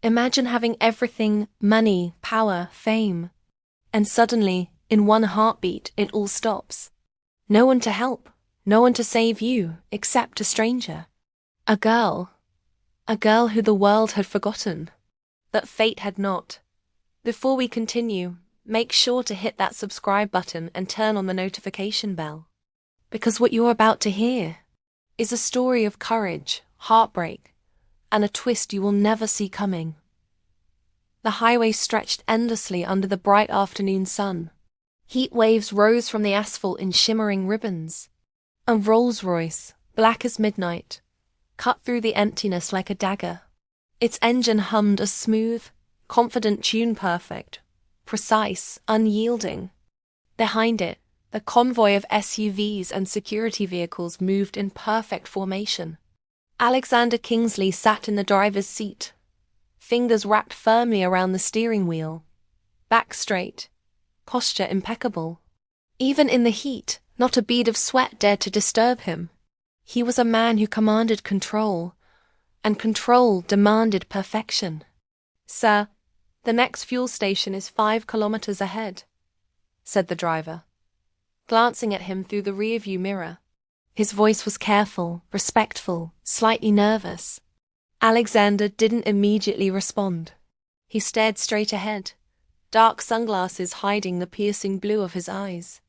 Imagine having everything: money, power, fame. And suddenly, in one heartbeat, it all stops. No one to help, no one to save you, except a stranger. A girl who the world had forgotten, but fate had not. Before we continue, make sure to hit that subscribe button and turn on the notification bell. Because what you're about to hear is a story of courage, heartbreak, and a twist you will never see coming. The highway stretched endlessly under the bright afternoon sun. Heat waves rose from the asphalt in shimmering ribbons. A Rolls-Royce, black as midnight, cut through the emptiness like a dagger. Its engine hummed a smooth, confident tune, perfect, precise, unyielding. Behind it, the convoy of SUVs and security vehicles moved in perfect formation. Alexander Kingsley sat in the driver's seat, fingers wrapped firmly around the steering wheel, back straight, posture impeccable. Even in the heat, not a bead of sweat dared to disturb him. He was a man who commanded control, and control demanded perfection. "Sir, the next fuel station is 5 kilometers ahead," said the driver, glancing at him through the rearview mirror. His voice was careful, respectful, slightly nervous. Alexander didn't immediately respond. He stared straight ahead, dark sunglasses hiding the piercing blue of his eyes.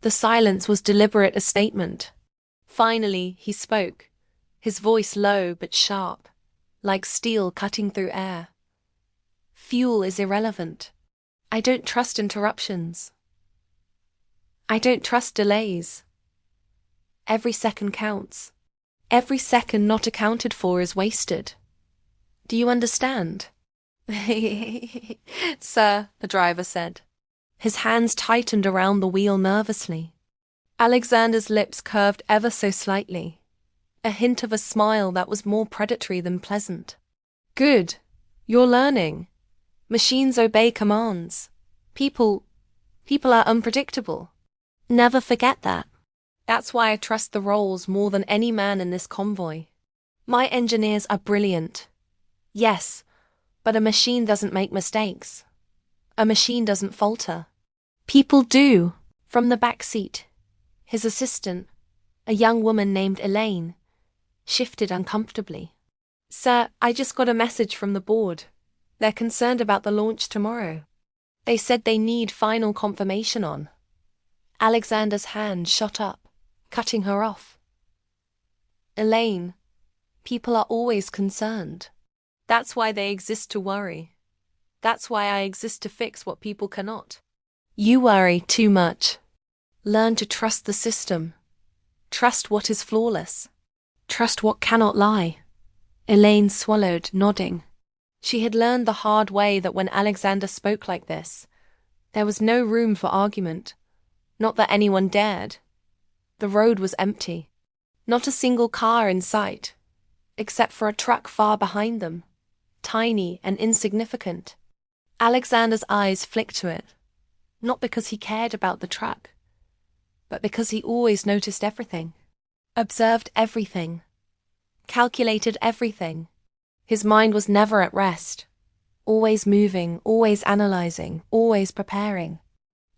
The silence was deliberate, a statement. Finally, he spoke, his voice low but sharp, like steel cutting through air. "Fuel is irrelevant. I don't trust interruptions. I don't trust delays. Every second counts. Every second not accounted for is wasted. Do you understand?" "Sir," the driver said. His hands tightened around the wheel nervously. Alexander's lips curved ever so slightly, a hint of a smile that was more predatory than pleasant. "Good. You're learning. Machines obey commands. People are unpredictable. Never forget that. That's why I trust the Rolls more than any man in this convoy. My engineers are brilliant. Yes, but a machine doesn't make mistakes. A machine doesn't falter. People do." From the back seat, his assistant, a young woman named Elaine, shifted uncomfortably. "Sir, I just got a message from the board. They're concerned about the launch tomorrow. They said they need final confirmation on." Alexander's hand shot up, cutting her off. "Elaine, people are always concerned. That's why they exist, to worry. That's why I exist, to fix what people cannot. You worry too much. Learn to trust the system. Trust what is flawless. Trust what cannot lie." Elaine swallowed, nodding. She had learned the hard way that when Alexander spoke like this, there was no room for argument. Not that anyone dared. The road was empty. Not a single car in sight, except for a truck far behind them, tiny and insignificant. Alexander's eyes flicked to it, not because he cared about the truck, but because he always noticed everything, observed everything, calculated everything. His mind was never at rest, always moving, always analyzing, always preparing.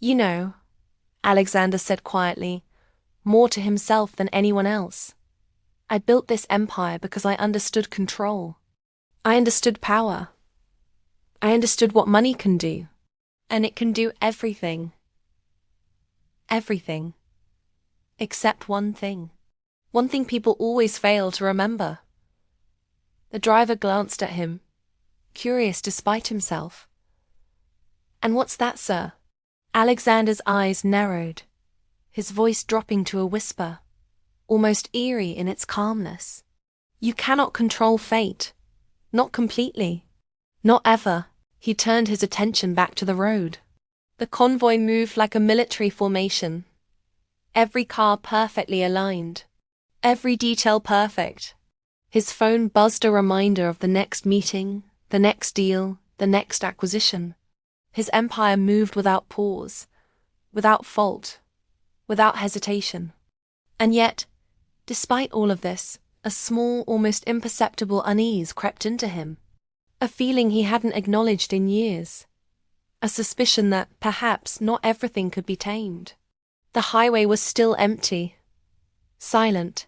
"You know," Alexander said quietly, more to himself than anyone else, "I built this empire because I understood control. I understood power. I understood what money can do. And it can do everything. Everything. Except one thing. One thing people always fail to remember." The driver glanced at him, curious despite himself. "And what's that, sir?" Alexander's eyes narrowed, his voice dropping to a whisper, almost eerie in its calmness. "You cannot control fate. Not completely. Not ever." He turned his attention back to the road. The convoy moved like a military formation. Every car perfectly aligned. Every detail perfect. His phone buzzed a reminder of the next meeting, the next deal, the next acquisition. His empire moved without pause, without fault, without hesitation. And yet, despite all of this, a small, almost imperceptible unease crept into him. A feeling he hadn't acknowledged in years. A suspicion that, perhaps, not everything could be tamed. The highway was still empty. Silent.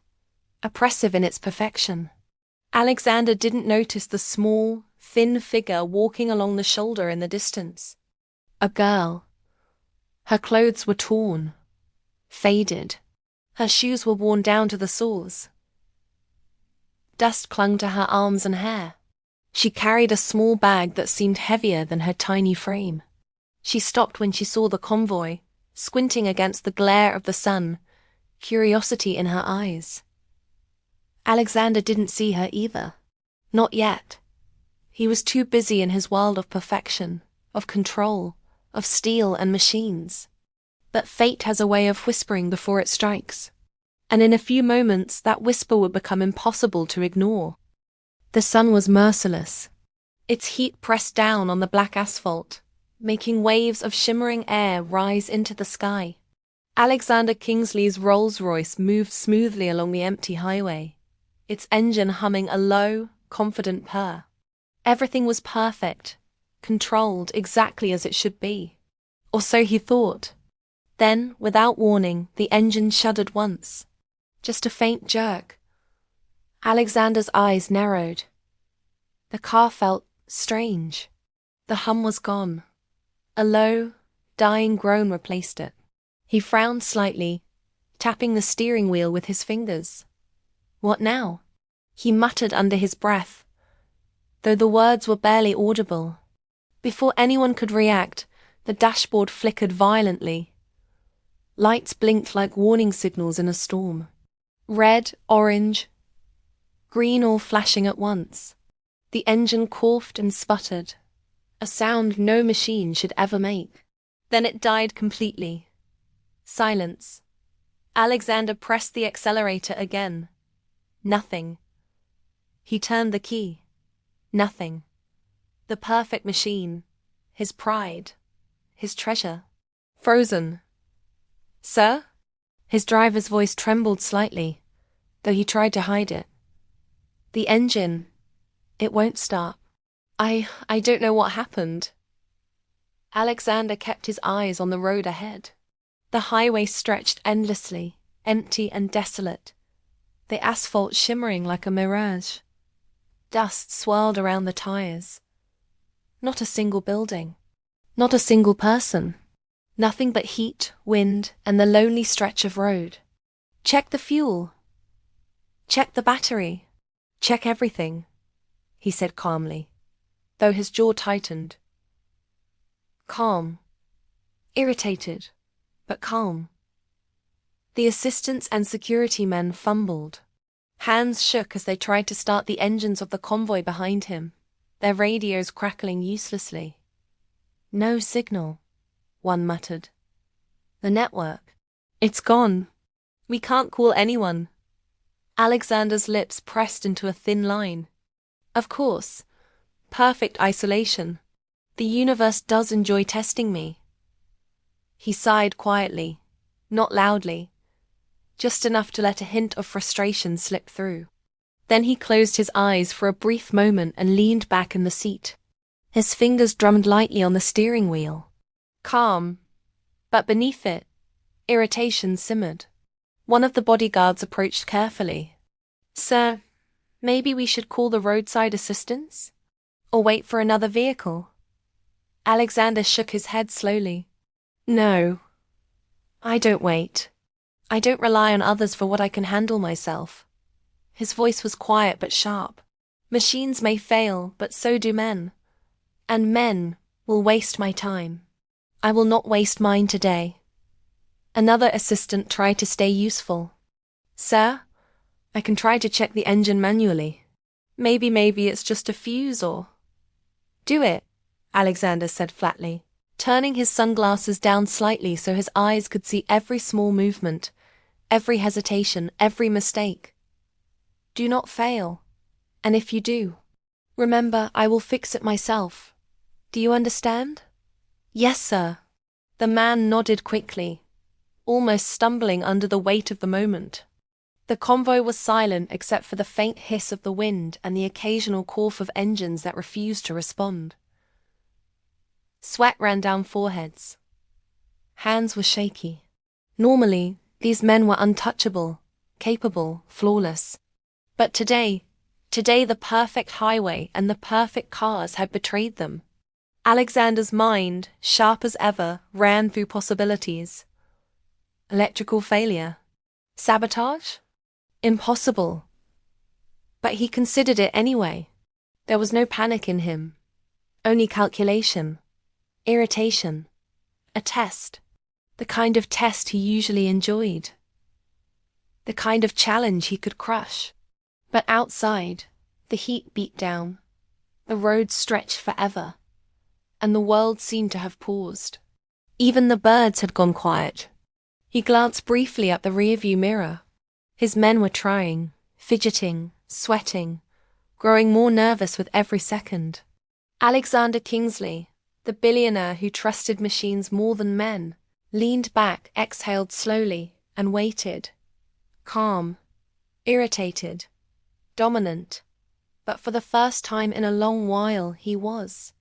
Oppressive in its perfection. Alexander didn't notice the small, thin figure walking along the shoulder in the distance. A girl. Her clothes were torn. Faded. Her shoes were worn down to the soles. Dust clung to her arms and hair. She carried a small bag that seemed heavier than her tiny frame. She stopped when she saw the convoy, squinting against the glare of the sun, curiosity in her eyes. Alexander didn't see her either. Not yet. He was too busy in his world of perfection, of control, of steel and machines. But fate has a way of whispering before it strikes. And in a few moments that whisper would become impossible to ignore. The sun was merciless. Its heat pressed down on the black asphalt, making waves of shimmering air rise into the sky. Alexander Kingsley's Rolls-Royce moved smoothly along the empty highway, its engine humming a low, confident purr. Everything was perfect, controlled exactly as it should be. Or so he thought. Then, without warning, the engine shuddered once. Just a faint jerk. Alexander's eyes narrowed. The car felt strange. The hum was gone. A low, dying groan replaced it. He frowned slightly, tapping the steering wheel with his fingers. What now? He muttered under his breath, though the words were barely audible. Before anyone could react, the dashboard flickered violently. Lights blinked like warning signals in a storm. Red, orange, green, all flashing at once. The engine coughed and sputtered, a sound no machine should ever make. Then it died completely. Silence. Alexander pressed the accelerator again. Nothing. He turned the key. Nothing. The perfect machine, his pride, his treasure, frozen. Sir? His driver's voice trembled slightly, though he tried to hide it. The engine, it won't start. I don't know what happened. Alexander kept his eyes on the road ahead. The highway stretched endlessly, empty and desolate, the asphalt shimmering like a mirage. Dust swirled around the tires. Not a single building. Not a single person. Nothing but heat, wind, and the lonely stretch of road. Check the fuel. Check the battery. Check everything, he said calmly, though his jaw tightened. Calm. Irritated, but calm. The assistants and security men fumbled. Hands shook as they tried to start the engines of the convoy behind him, their radios crackling uselessly. No signal, one muttered. The network. It's gone. We can't call anyone. Alexander's lips pressed into a thin line. Of course. Perfect isolation. The universe does enjoy testing me. He sighed quietly, not loudly, just enough to let a hint of frustration slip through. Then he closed his eyes for a brief moment and leaned back in the seat. His fingers drummed lightly on the steering wheel. Calm, but beneath it, irritation simmered. One of the bodyguards approached carefully. Sir, maybe we should call the roadside assistance? Or wait for another vehicle? Alexander shook his head slowly. No. I don't wait. I don't rely on others for what I can handle myself. His voice was quiet but sharp. Machines may fail, but so do men. And men will waste my time. I will not waste mine today. Another assistant tried to stay useful. Sir, I can try to check the engine manually. Maybe it's just a fuse or... Do it, Alexander said flatly, turning his sunglasses down slightly so his eyes could see every small movement, every hesitation, every mistake. Do not fail. And if you do, remember I will fix it myself. Do you understand? Yes, sir. The man nodded quickly, almost stumbling under the weight of the moment. The convoy was silent except for the faint hiss of the wind and the occasional cough of engines that refused to respond. Sweat ran down foreheads. Hands were shaky. Normally, these men were untouchable, capable, flawless. But today the perfect highway and the perfect cars had betrayed them. Alexander's mind, sharp as ever, ran through possibilities. Electrical failure. Sabotage? Impossible. But he considered it anyway. There was no panic in him. Only calculation. Irritation. A test. The kind of test he usually enjoyed. The kind of challenge he could crush. But outside, the heat beat down. The road stretched forever. And the world seemed to have paused. Even the birds had gone quiet. He glanced briefly at the rearview mirror. His men were trying, fidgeting, sweating, growing more nervous with every second. Alexander Kingsley, the billionaire who trusted machines more than men, leaned back, exhaled slowly, and waited. Calm, irritated, dominant, but for the first time in a long while he was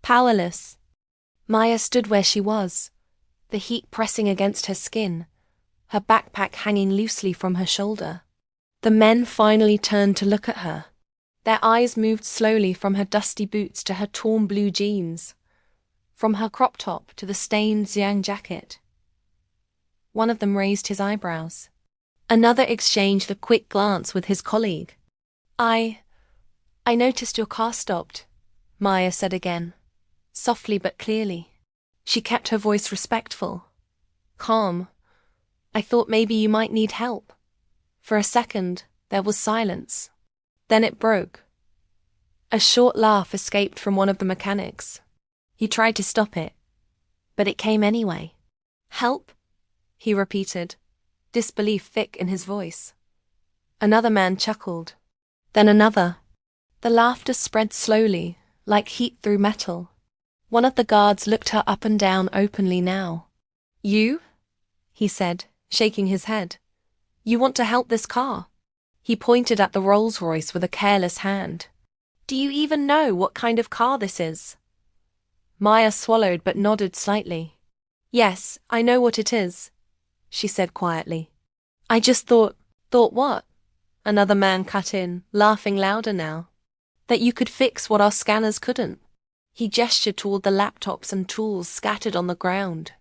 powerless. Maya stood where she was, the heat pressing against her skin, her backpack hanging loosely from her shoulder. The men finally turned to look at her. Their eyes moved slowly from her dusty boots to her torn blue jeans, from her crop top to the stained Xiang jacket. One of them raised his eyebrows. Another exchanged a quick glance with his colleague. I noticed your car stopped, Maya said again, softly but clearly. She kept her voice respectful, calm. I thought maybe you might need help. For a second, there was silence. Then it broke. A short laugh escaped from one of the mechanics. He tried to stop it, but it came anyway. Help? He repeated, disbelief thick in his voice. Another man chuckled. Then another. The laughter spread slowly, like heat through metal. One of the guards looked her up and down openly now. You? He said, shaking his head. You want to help this car? He pointed at the Rolls-Royce with a careless hand. Do you even know what kind of car this is? Maya swallowed but nodded slightly. Yes, I know what it is, she said quietly. I just thought what? Another man cut in, laughing louder now. That you could fix what our scanners couldn't. He gestured toward the laptops and tools scattered on the ground.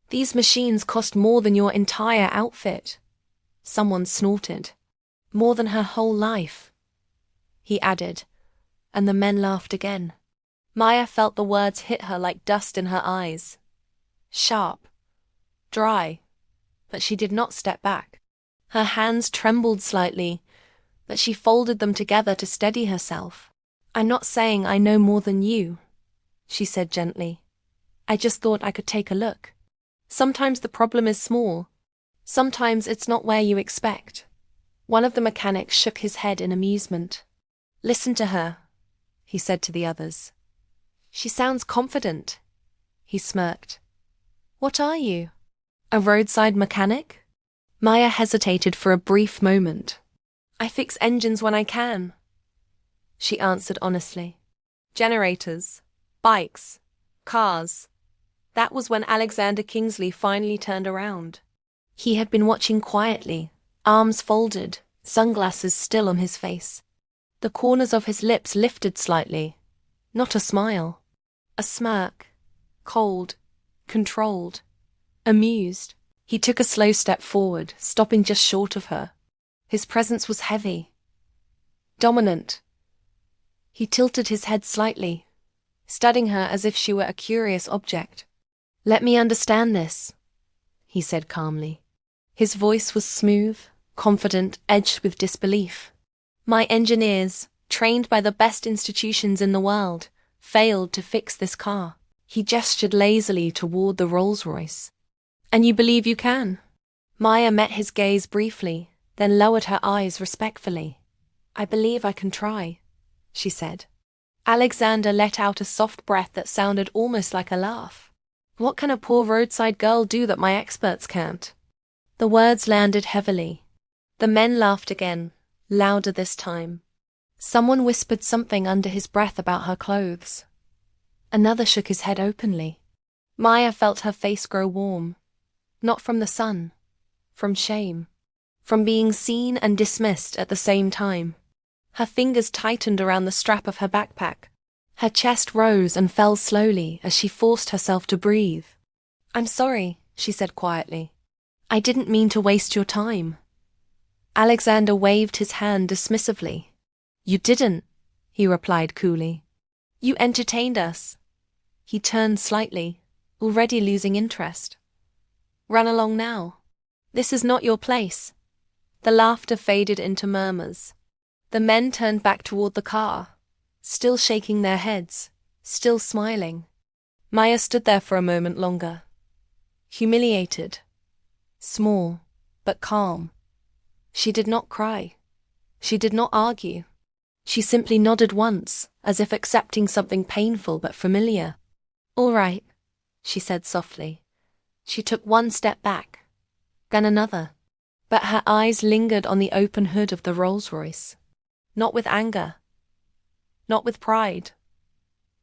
These machines cost more than your entire outfit. Someone snorted. More than her whole life, he added, and the men laughed again. Maya felt the words hit her like dust in her eyes. Sharp, dry, but she did not step back. Her hands trembled slightly, but she folded them together to steady herself. I'm not saying I know more than you, she said gently. I just thought I could take a look. Sometimes the problem is small. Sometimes it's not where you expect. One of the mechanics shook his head in amusement. Listen to her, he said to the others. She sounds confident. He smirked. What are you? A roadside mechanic? Maya hesitated for a brief moment. I fix engines when I can, she answered honestly. Generators, bikes, cars. That was when Alexander Kingsley finally turned around. He had been watching quietly, arms folded, sunglasses still on his face. The corners of his lips lifted slightly. Not a smile. A smirk. Cold. Controlled. Amused. He took a slow step forward, stopping just short of her. His presence was heavy. Dominant. He tilted his head slightly, studying her as if she were a curious object. Let me understand this, he said calmly. His voice was smooth, confident, edged with disbelief. My engineers, trained by the best institutions in the world, failed to fix this car. He gestured lazily toward the Rolls-Royce. And you believe you can? Maya met his gaze briefly, then lowered her eyes respectfully. I believe I can try, she said. Alexander let out a soft breath that sounded almost like a laugh. What can a poor roadside girl do that my experts can't? The words landed heavily. The men laughed again, louder this time. Someone whispered something under his breath about her clothes. Another shook his head openly. Maya felt her face grow warm. Not from the sun. From shame. From being seen and dismissed at the same time. Her fingers tightened around the strap of her backpack. Her chest rose and fell slowly as she forced herself to breathe. "I'm sorry," she said quietly. "I didn't mean to waste your time." Alexander waved his hand dismissively. "You didn't," he replied coolly. "You entertained us." He turned slightly, already losing interest. "Run along now. This is not your place." The laughter faded into murmurs. The men turned back toward the car, still shaking their heads, still smiling. Maya stood there for a moment longer. Humiliated. Small, but calm. She did not cry. She did not argue. She simply nodded once, as if accepting something painful but familiar. "All right," she said softly. She took one step back, then another. But her eyes lingered on the open hood of the Rolls-Royce. Not with anger. Not with pride.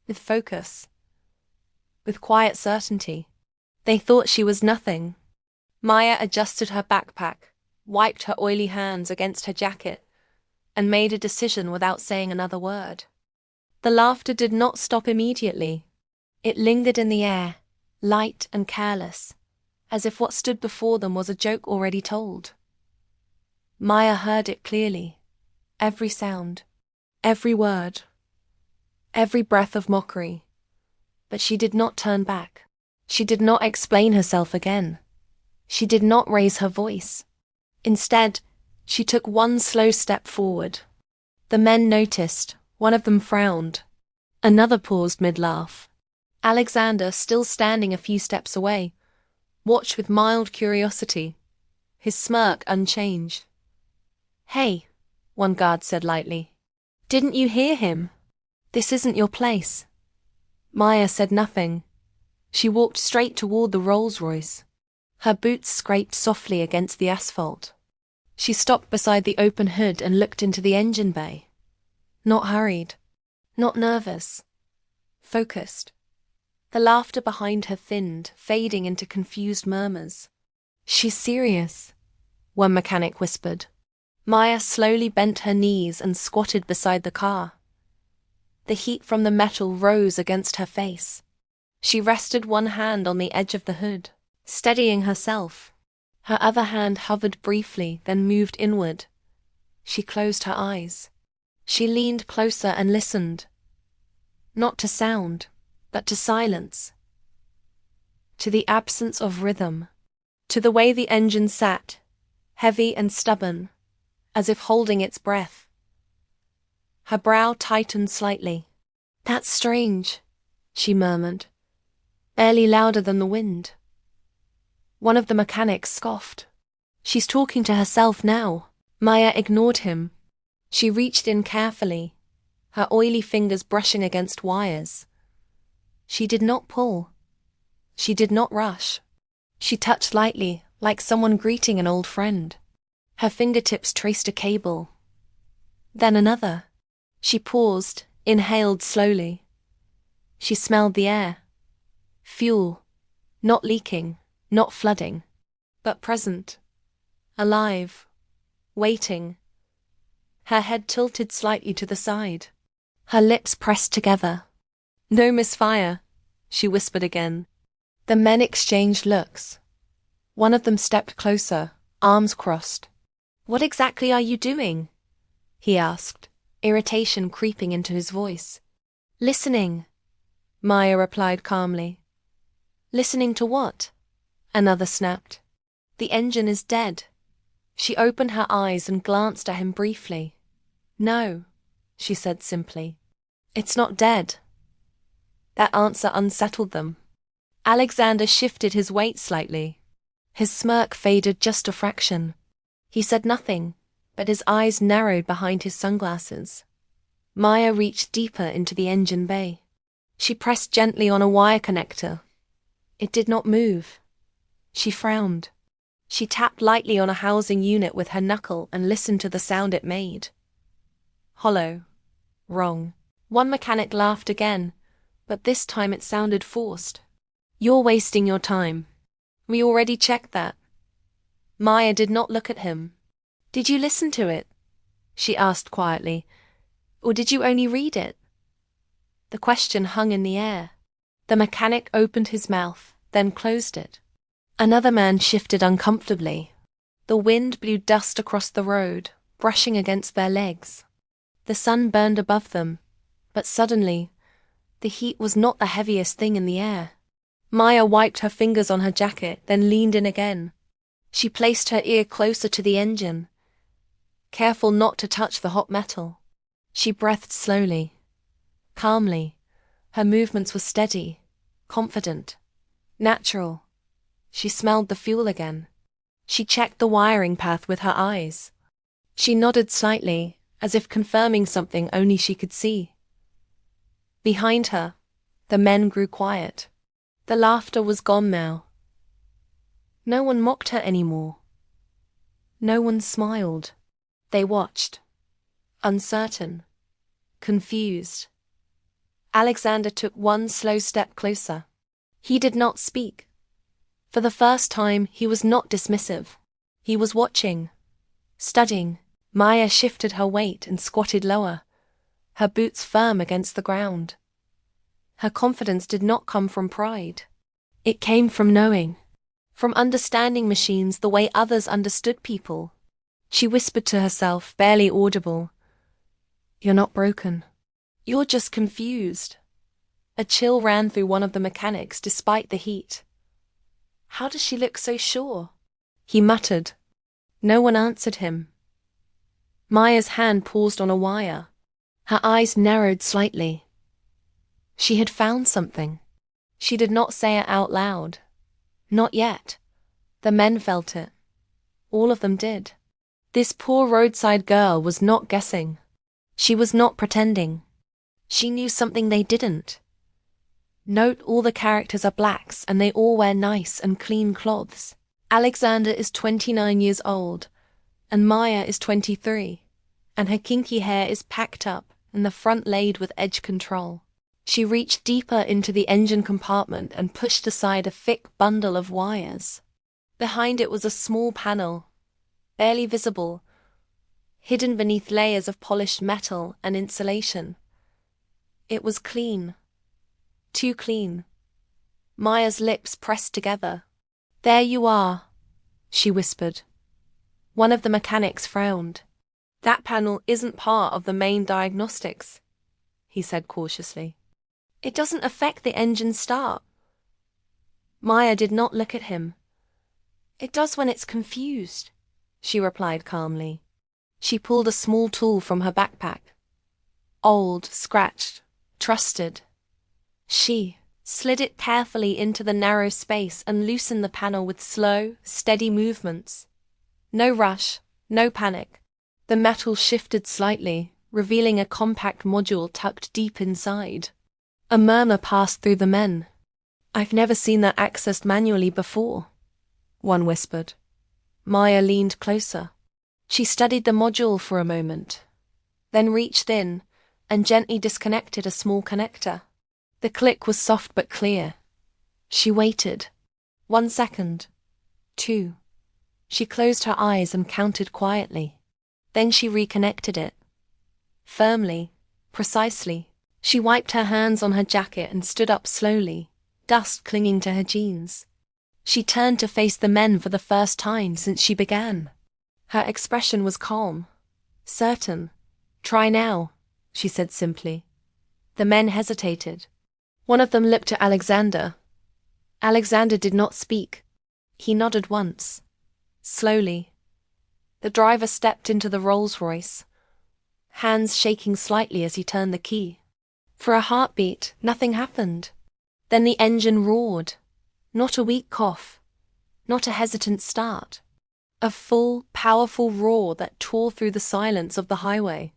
With focus. With quiet certainty. They thought she was nothing. Maya adjusted her backpack, wiped her oily hands against her jacket, and made a decision without saying another word. The laughter did not stop immediately. It lingered in the air, light and careless, as if what stood before them was a joke already told. Maya heard it clearly, every sound, every word, every breath of mockery. But she did not turn back. She did not explain herself again. She did not raise her voice. Instead, she took one slow step forward. The men noticed. One of them frowned. Another paused mid-laugh. Alexander, still standing a few steps away, watched with mild curiosity, his smirk unchanged. "Hey," one guard said lightly. "Didn't you hear him? This isn't your place." Maya said nothing. She walked straight toward the Rolls-Royce. Her boots scraped softly against the asphalt. She stopped beside the open hood and looked into the engine bay. Not hurried. Not nervous. Focused. The laughter behind her thinned, fading into confused murmurs. "She's serious," one mechanic whispered. Maya slowly bent her knees and squatted beside the car. The heat from the metal rose against her face. She rested one hand on the edge of the hood, steadying herself. Her other hand hovered briefly, then moved inward. She closed her eyes. She leaned closer and listened. Not to sound, but to silence. To the absence of rhythm. To the way the engine sat, heavy and stubborn, as if holding its breath. Her brow tightened slightly. "That's strange," she murmured, barely louder than the wind. One of the mechanics scoffed. "She's talking to herself now." Maya ignored him. She reached in carefully, her oily fingers brushing against wires. She did not pull. She did not rush. She touched lightly, like someone greeting an old friend. Her fingertips traced a cable. Then another. She paused, inhaled slowly. She smelled the air. Fuel. Not leaking, not flooding, but present. Alive. Waiting. Her head tilted slightly to the side. Her lips pressed together. "No misfire," she whispered again. The men exchanged looks. One of them stepped closer, arms crossed. "What exactly are you doing?" he asked, irritation creeping into his voice. "Listening," Maya replied calmly. "Listening to what?" Another snapped. "The engine is dead." She opened her eyes and glanced at him briefly. "No," she said simply. "It's not dead." That answer unsettled them. Alexander shifted his weight slightly. His smirk faded just a fraction. He said nothing, but his eyes narrowed behind his sunglasses. Maya reached deeper into the engine bay. She pressed gently on a wire connector. It did not move. She frowned. She tapped lightly on a housing unit with her knuckle and listened to the sound it made. Hollow. Wrong. One mechanic laughed again, but this time it sounded forced. You're wasting your time. We already checked that. Maya did not look at him. Did you listen to it? She asked quietly. Or did you only read it? The question hung in the air. The mechanic opened his mouth, then closed it. Another man shifted uncomfortably. The wind blew dust across the road, brushing against their legs. The sun burned above them, but suddenly, the heat was not the heaviest thing in the air. Maya wiped her fingers on her jacket, then leaned in again. She placed her ear closer to the engine, careful not to touch the hot metal. She breathed slowly, calmly. Her movements were steady, confident, natural. She smelled the fuel again. She checked the wiring path with her eyes. She nodded slightly, as if confirming something only she could see. Behind her, the men grew quiet. The laughter was gone now. No one mocked her anymore. No one smiled. They watched, uncertain, confused. Alexander took one slow step closer. He did not speak. For the first time, he was not dismissive. He was watching, studying. Maya shifted her weight and squatted lower, her boots firm against the ground. Her confidence did not come from pride. It came from knowing, from understanding machines the way others understood people. She whispered to herself, barely audible, "You're not broken. You're just confused." A chill ran through one of the mechanics despite the heat. How does she look so sure? He muttered. No one answered him. Maya's hand paused on a wire. Her eyes narrowed slightly. She had found something. She did not say it out loud. Not yet. The men felt it. All of them did. This poor roadside girl was not guessing. She was not pretending. She knew something they didn't. Note all the characters are blacks and they all wear nice and clean clothes. Alexander is 29 years old, and Maya is 23, and her kinky hair is packed up and the front laid with edge control. She reached deeper into the engine compartment and pushed aside a thick bundle of wires. Behind it was a small panel, barely visible, hidden beneath layers of polished metal and insulation. It was clean. Too clean. Maya's lips pressed together. "There you are," she whispered. One of the mechanics frowned. "That panel isn't part of the main diagnostics," he said cautiously. "It doesn't affect the engine start." Maya did not look at him. "It does when it's confused," she replied calmly. She pulled a small tool from her backpack. Old, scratched, trusted. She slid it carefully into the narrow space and loosened the panel with slow, steady movements. No rush, no panic. The metal shifted slightly, revealing a compact module tucked deep inside. A murmur passed through the men. "I've never seen that accessed manually before," one whispered. Maya leaned closer. She studied the module for a moment, then reached in and gently disconnected a small connector. The click was soft but clear. She waited. 1 second. 2. She closed her eyes and counted quietly. Then she reconnected it. Firmly, precisely. She wiped her hands on her jacket and stood up slowly, dust clinging to her jeans. She turned to face the men for the first time since she began. Her expression was calm, certain. "Try now," she said simply. The men hesitated. One of them looked at Alexander. Alexander did not speak. He nodded once, slowly. The driver stepped into the Rolls-Royce, hands shaking slightly as he turned the key. For a heartbeat, nothing happened. Then the engine roared. Not a weak cough, not a hesitant start. A full, powerful roar that tore through the silence of the highway.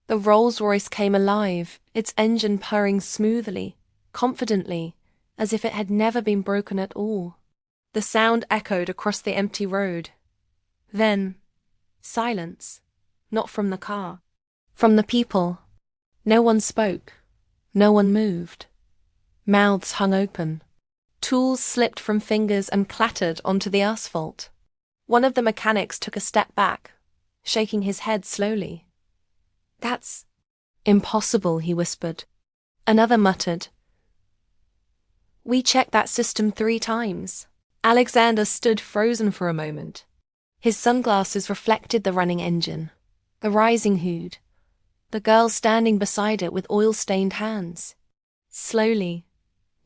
The Rolls-Royce came alive, its engine purring smoothly, confidently, as if it had never been broken at all. The sound echoed across the empty road. Then, silence. Not from the car. From the people. No one spoke. No one moved. Mouths hung open. Tools slipped from fingers and clattered onto the asphalt. One of the mechanics took a step back, shaking his head slowly. "That's impossible," he whispered. Another muttered. "We checked that system 3 times. Alexander stood frozen for a moment. His sunglasses reflected the running engine, the rising hood, the girl standing beside it with oil-stained hands. Slowly,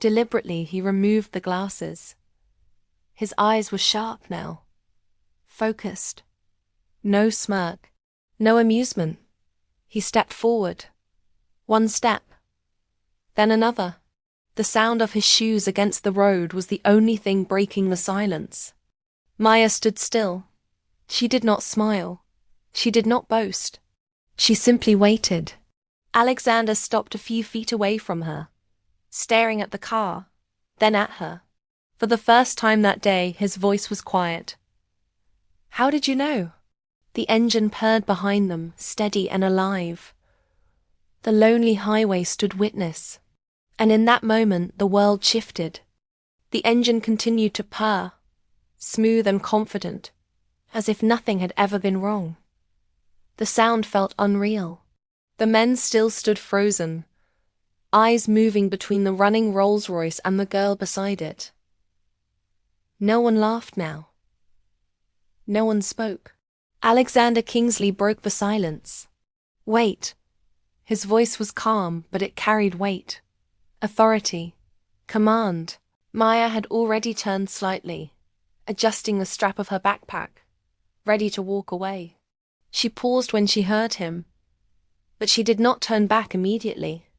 deliberately, he removed the glasses. His eyes were sharp now, focused. No smirk, no amusement. He stepped forward. 1 step, then another. The sound of his shoes against the road was the only thing breaking the silence. Maya stood still. She did not smile. She did not boast. She simply waited. Alexander stopped a few feet away from her, staring at the car, then at her. For the first time that day, his voice was quiet. "How did you know?" The engine purred behind them, steady and alive. The lonely highway stood witness. And in that moment, the world shifted. The engine continued to purr, smooth and confident, as if nothing had ever been wrong. The sound felt unreal. The men still stood frozen, eyes moving between the running Rolls-Royce and the girl beside it. No one laughed now. No one spoke. Alexander Kingsley broke the silence. "Wait." His voice was calm, but it carried weight. Authority. Command. Maya had already turned slightly, adjusting the strap of her backpack, ready to walk away. She paused when she heard him, but she did not turn back immediately.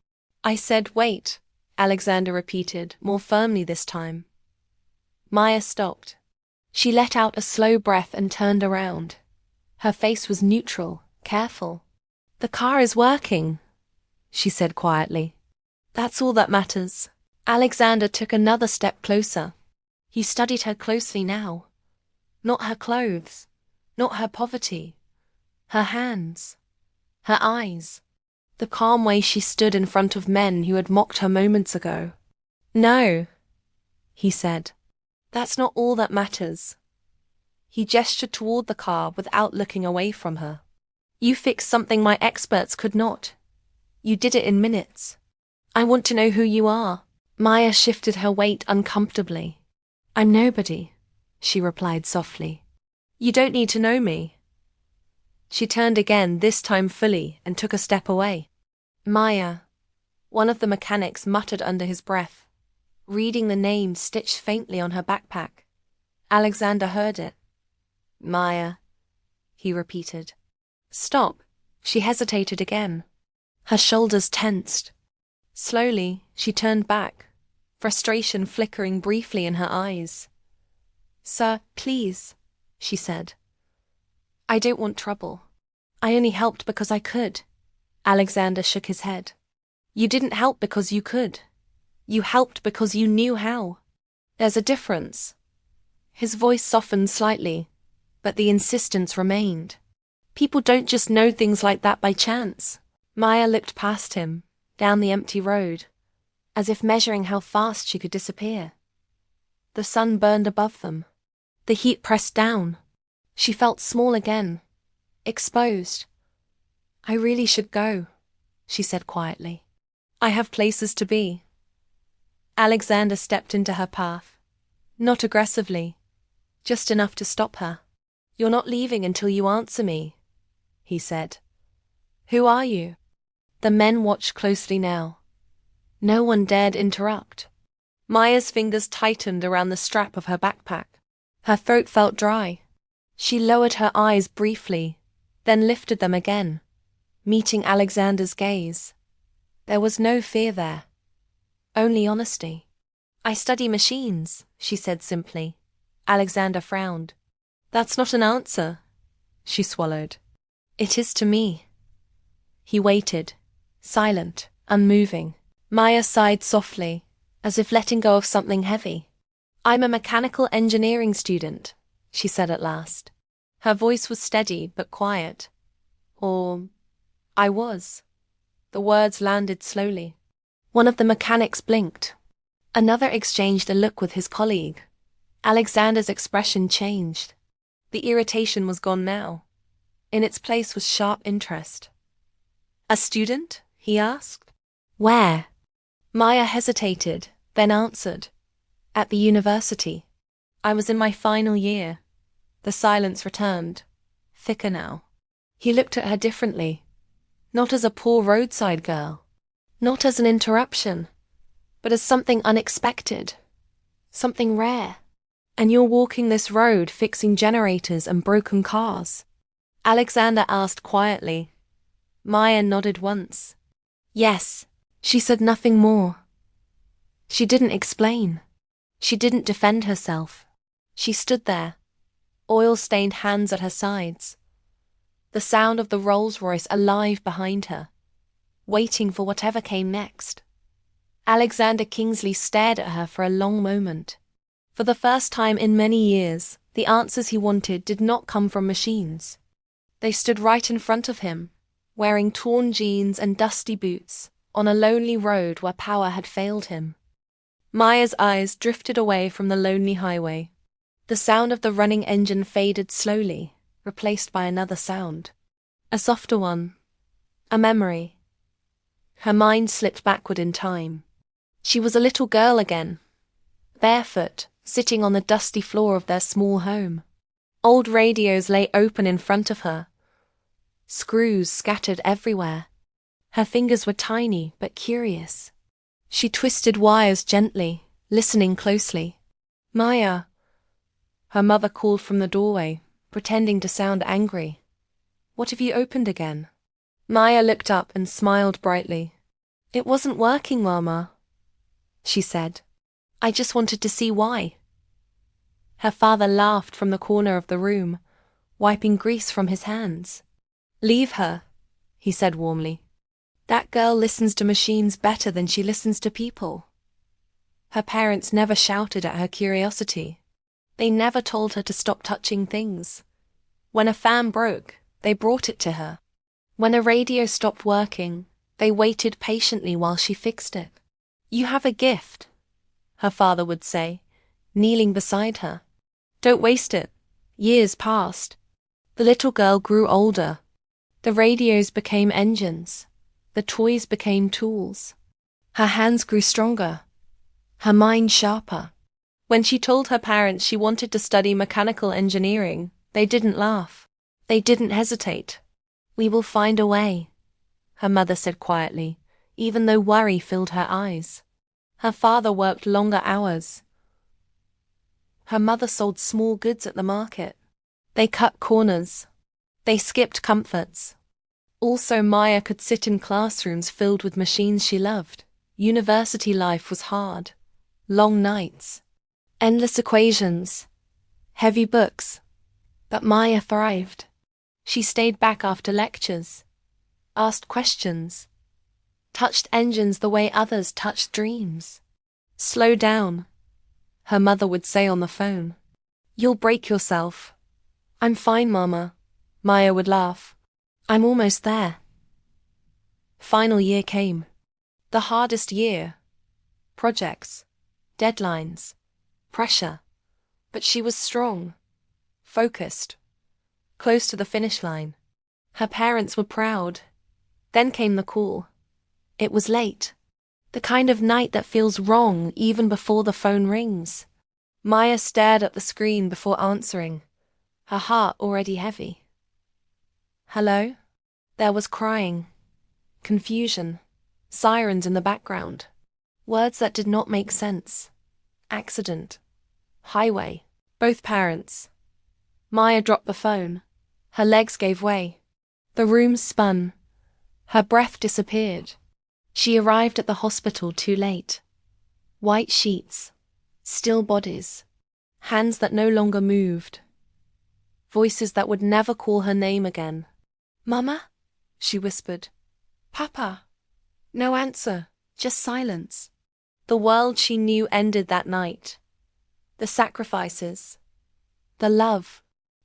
"I said wait," Alexander repeated, more firmly this time. Maya stopped. She let out a slow breath and turned around. Her face was neutral, careful. "The car is working," she said quietly. "That's all that matters." Alexander took another step closer. He studied her closely now. Not her clothes, not her poverty. Her hands. Her eyes. The calm way she stood in front of men who had mocked her moments ago. "No," he said. "That's not all that matters." He gestured toward the car without looking away from her. "You fixed something my experts could not. You did it in minutes. I want to know who you are." Maya shifted her weight uncomfortably. "I'm nobody," she replied softly. "You don't need to know me." She turned again, this time fully, and took a step away. "Maya," one of the mechanics muttered under his breath, reading the name stitched faintly on her backpack. Alexander heard it. "Maya," he repeated. "Stop." She hesitated again. Her shoulders tensed. Slowly, she turned back, frustration flickering briefly in her eyes. "Sir, please," she said. "I don't want trouble. I only helped because I could." Alexander shook his head. "You didn't help because you could. You helped because you knew how. There's a difference." His voice softened slightly, but the insistence remained. "People don't just know things like that by chance." Maya looked past him, down the empty road, as if measuring how fast she could disappear. The sun burned above them. The heat pressed down. She felt small again, exposed. "I really should go," she said quietly. "I have places to be." Alexander stepped into her path. Not aggressively, just enough to stop her. "You're not leaving until you answer me," he said. "Who are you?" The men watched closely now. No one dared interrupt. Maya's fingers tightened around the strap of her backpack. Her throat felt dry. She lowered her eyes briefly, then lifted them again, meeting Alexander's gaze. There was no fear there, only honesty. "I study machines," she said simply. Alexander frowned. "That's not an answer," she swallowed. "It is to me." He waited, silent, unmoving. Maya sighed softly, as if letting go of something heavy. I'm a mechanical engineering student, she said at last. Her voice was steady but quiet. Or, I was. The words landed slowly. One of the mechanics blinked. Another exchanged a look with his colleague. Alexander's expression changed. The irritation was gone now. In its place was sharp interest. A student? He asked. Where? Maya hesitated, then answered. At the university. I was in my final year. The silence returned, thicker now. He looked at her differently. Not as a poor roadside girl. Not as an interruption. But as something unexpected. Something rare. And you're walking this road fixing generators and broken cars? Alexander asked quietly. Maya nodded once. Yes. She said nothing more. She didn't explain. She didn't defend herself. She stood there, oil-stained hands at her sides. The sound of the Rolls-Royce alive behind her, waiting for whatever came next. Alexander Kingsley stared at her for a long moment. For the first time in many years, the answers he wanted did not come from machines. They stood right in front of him, wearing torn jeans and dusty boots, on a lonely road where power had failed him. Maya's eyes drifted away from the lonely highway. The sound of the running engine faded slowly, replaced by another sound. A softer one. A memory. Her mind slipped backward in time. She was a little girl again, barefoot, sitting on the dusty floor of their small home. Old radios lay open in front of her. Screws scattered everywhere. Her fingers were tiny but curious. She twisted wires gently, listening closely. Maya. Her mother called from the doorway, pretending to sound angry. What have you opened again? Maya looked up and smiled brightly. It wasn't working, Mama, she said. I just wanted to see why. Her father laughed from the corner of the room, wiping grease from his hands. Leave her, he said warmly. That girl listens to machines better than she listens to people. Her parents never shouted at her curiosity. They never told her to stop touching things. When a fan broke, they brought it to her. When a radio stopped working, they waited patiently while she fixed it. You have a gift, her father would say, kneeling beside her. Don't waste it. Years passed. The little girl grew older. The radios became engines. The toys became tools. Her hands grew stronger. Her mind sharper. When she told her parents she wanted to study mechanical engineering, they didn't laugh. They didn't hesitate. We will find a way, her mother said quietly, even though worry filled her eyes. Her father worked longer hours. Her mother sold small goods at the market. They cut corners. They skipped comforts. Also, Maya could sit in classrooms filled with machines she loved. University life was hard. Long nights. Endless equations. Heavy books. But Maya thrived. She stayed back after lectures. Asked questions. Touched engines the way others touched dreams. Slow down, her mother would say on the phone. You'll break yourself. I'm fine, Mama, Maya would laugh. I'm almost there. Final year came. The hardest year. Projects, deadlines, pressure. But she was strong, focused, close to the finish line. Her parents were proud. Then came the call. It was late. The kind of night that feels wrong even before the phone rings. Maya stared at the screen before answering, her heart already heavy. Hello? There was crying, confusion, sirens in the background. Words that did not make sense. Accident. Highway. Both parents. Maya dropped the phone. Her legs gave way. The room spun. Her breath disappeared. She arrived at the hospital too late. White sheets. Still bodies. Hands that no longer moved. Voices that would never call her name again. Mama? She whispered. Papa? No answer, just silence. The world she knew ended that night. The sacrifices, the love,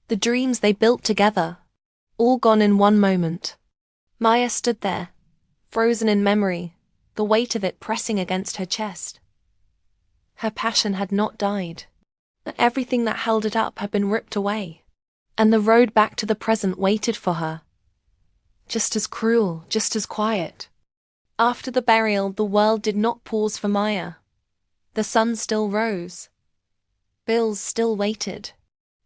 the dreams they built together, all gone in one moment. Maya stood there, frozen in memory, the weight of it pressing against her chest. Her passion had not died. Everything that held it up had been ripped away, and the road back to the present waited for her. Just as cruel, just as quiet. After the burial, the world did not pause for Maya. The sun still rose. Bills still waited.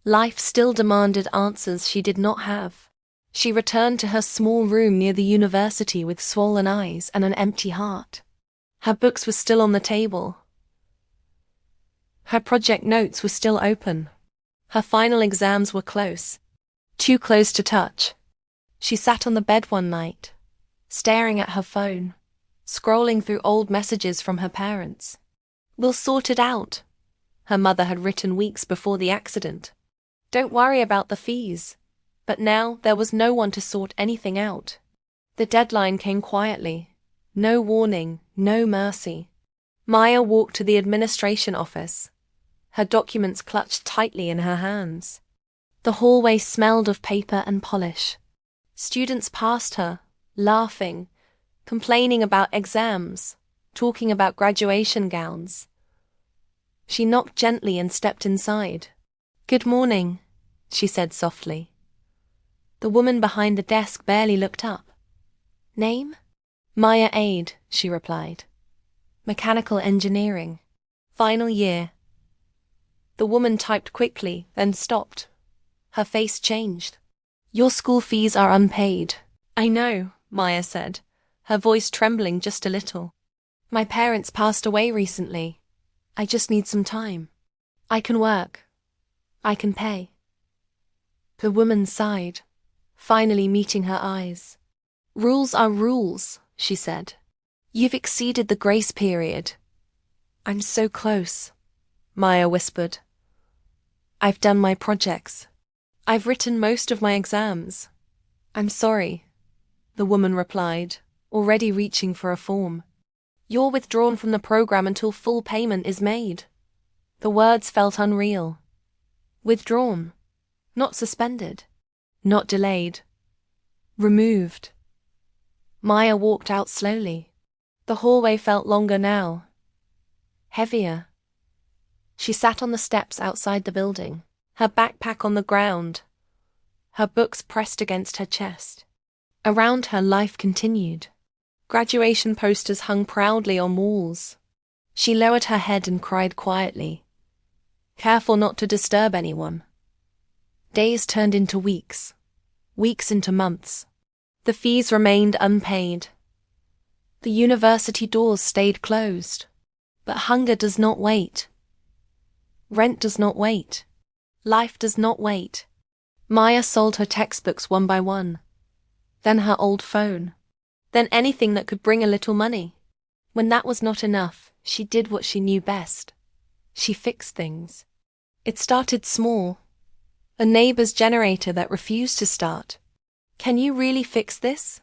Life still demanded answers she did not have. She returned to her small room near the university with swollen eyes and an empty heart. Her books were still on the table. Her project notes were still open. Her final exams were close. Too close to touch. She sat on the bed one night, staring at her phone, scrolling through old messages from her parents. "We'll sort it out," her mother had written weeks before the accident. "Don't worry about the fees." But now there was no one to sort anything out. The deadline came quietly. No warning, no mercy. Maya walked to the administration office, her documents clutched tightly in her hands. The hallway smelled of paper and polish. Students passed her, laughing, complaining about exams, talking about graduation gowns. She knocked gently and stepped inside. "Good morning," she said softly. The woman behind the desk barely looked up. "Name?" "Maya Aid," she replied. "Mechanical engineering. Final year." The woman typed quickly, then stopped. Her face changed. "Your school fees are unpaid." "I know," Maya said, her voice trembling just a little. "My parents passed away recently. I just need some time. I can work. I can pay." The woman sighed, finally meeting her eyes. "Rules are rules," she said. "You've exceeded the grace period." "I'm so close," Maya whispered. "I've done my projects. I've written most of my exams." "I'm sorry," the woman replied, already reaching for a form. "You're withdrawn from the program until full payment is made." The words felt unreal. Withdrawn. Not suspended. Not delayed. Removed. Maya walked out slowly. The hallway felt longer now. Heavier. She sat on the steps outside the building, her backpack on the ground, her books pressed against her chest. Around her, life continued. Graduation posters hung proudly on walls. She lowered her head and cried quietly, careful not to disturb anyone. Days turned into weeks, weeks into months. The fees remained unpaid. The university doors stayed closed. But hunger does not wait. Rent does not wait. Life does not wait. Maya sold her textbooks one by one, then her old phone, then anything that could bring a little money. When that was not enough, she did what she knew best. She fixed things. It started small. A neighbor's generator that refused to start. "Can you really fix this?"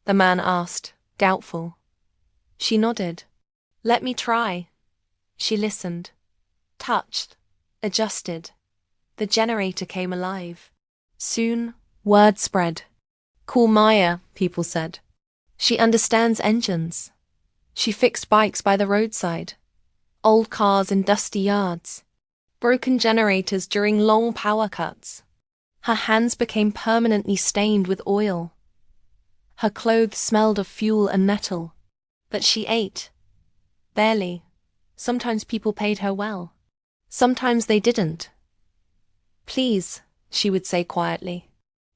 the man asked, doubtful. She nodded. "Let me try." She listened, touched, adjusted. The generator came alive. Soon, word spread. "Call Maya," people said. "She understands engines." She fixed bikes by the roadside, old cars in dusty yards, broken generators during long power cuts. Her hands became permanently stained with oil. Her clothes smelled of fuel and metal. But she ate. Barely. Sometimes people paid her well. Sometimes they didn't. "Please," she would say quietly.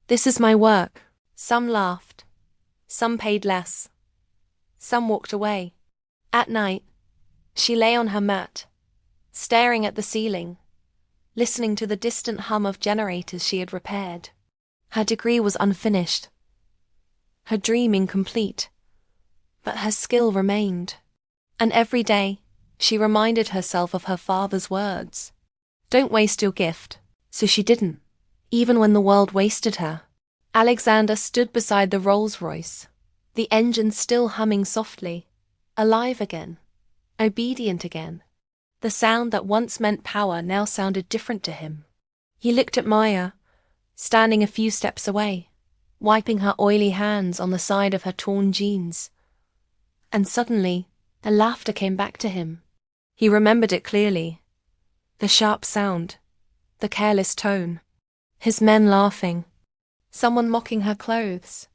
"This is my work." Some laughed. Some paid less. Some walked away. At night, she lay on her mat, staring at the ceiling, listening to the distant hum of generators she had repaired. Her degree was unfinished, her dream incomplete, but her skill remained. And every day, she reminded herself of her father's words. "Don't waste your gift." So she didn't, even when the world wasted her. Alexander stood beside the Rolls-Royce, the engine still humming softly, alive again, obedient again. The sound that once meant power now sounded different to him. He looked at Maya, standing a few steps away, wiping her oily hands on the side of her torn jeans. And suddenly, the laughter came back to him. He remembered it clearly. The sharp sound, the careless tone. His men laughing. Someone mocking her clothes.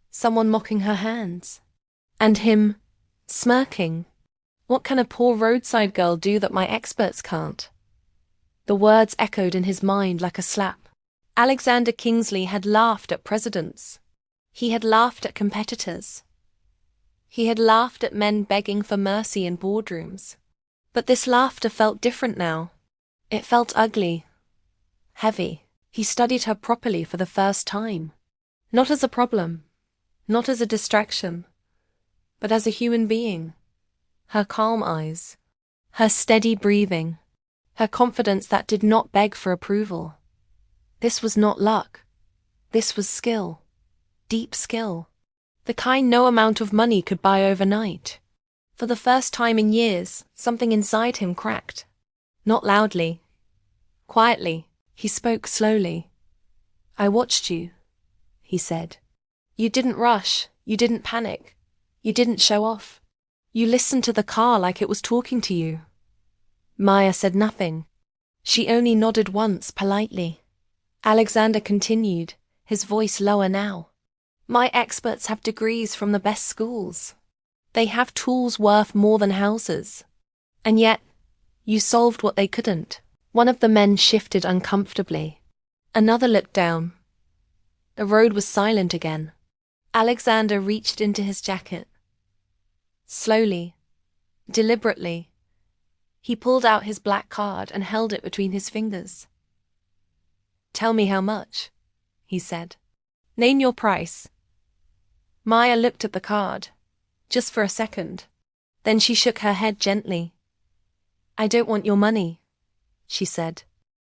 Someone mocking her hands. And him, smirking. What can a poor roadside girl do that my experts can't? The words echoed in his mind like a slap. Alexander Kingsley had laughed at presidents. He had laughed at competitors. He had laughed at men begging for mercy in boardrooms. But this laughter felt different now. It felt ugly. Heavy. He studied her properly for the first time. Not as a problem. Not as a distraction. But as a human being. Her calm eyes. Her steady breathing. Her confidence that did not beg for approval. This was not luck. This was skill. Deep skill. The kind no amount of money could buy overnight. For the first time in years, something inside him cracked. Not loudly. Quietly, he spoke slowly. "I watched you," he said. "You didn't rush. You didn't panic. You didn't show off. You listened to the car like it was talking to you." Maya said nothing. She only nodded once, politely. Alexander continued, his voice lower now. "My experts have degrees from the best schools. They have tools worth more than houses. And yet, you solved what they couldn't." One of the men shifted uncomfortably. Another looked down. The road was silent again. Alexander reached into his jacket. Slowly, deliberately, he pulled out his black card and held it between his fingers. "Tell me how much," he said. "Name your price." Maya looked at the card, just for a second. Then she shook her head gently. "I don't want your money," she said.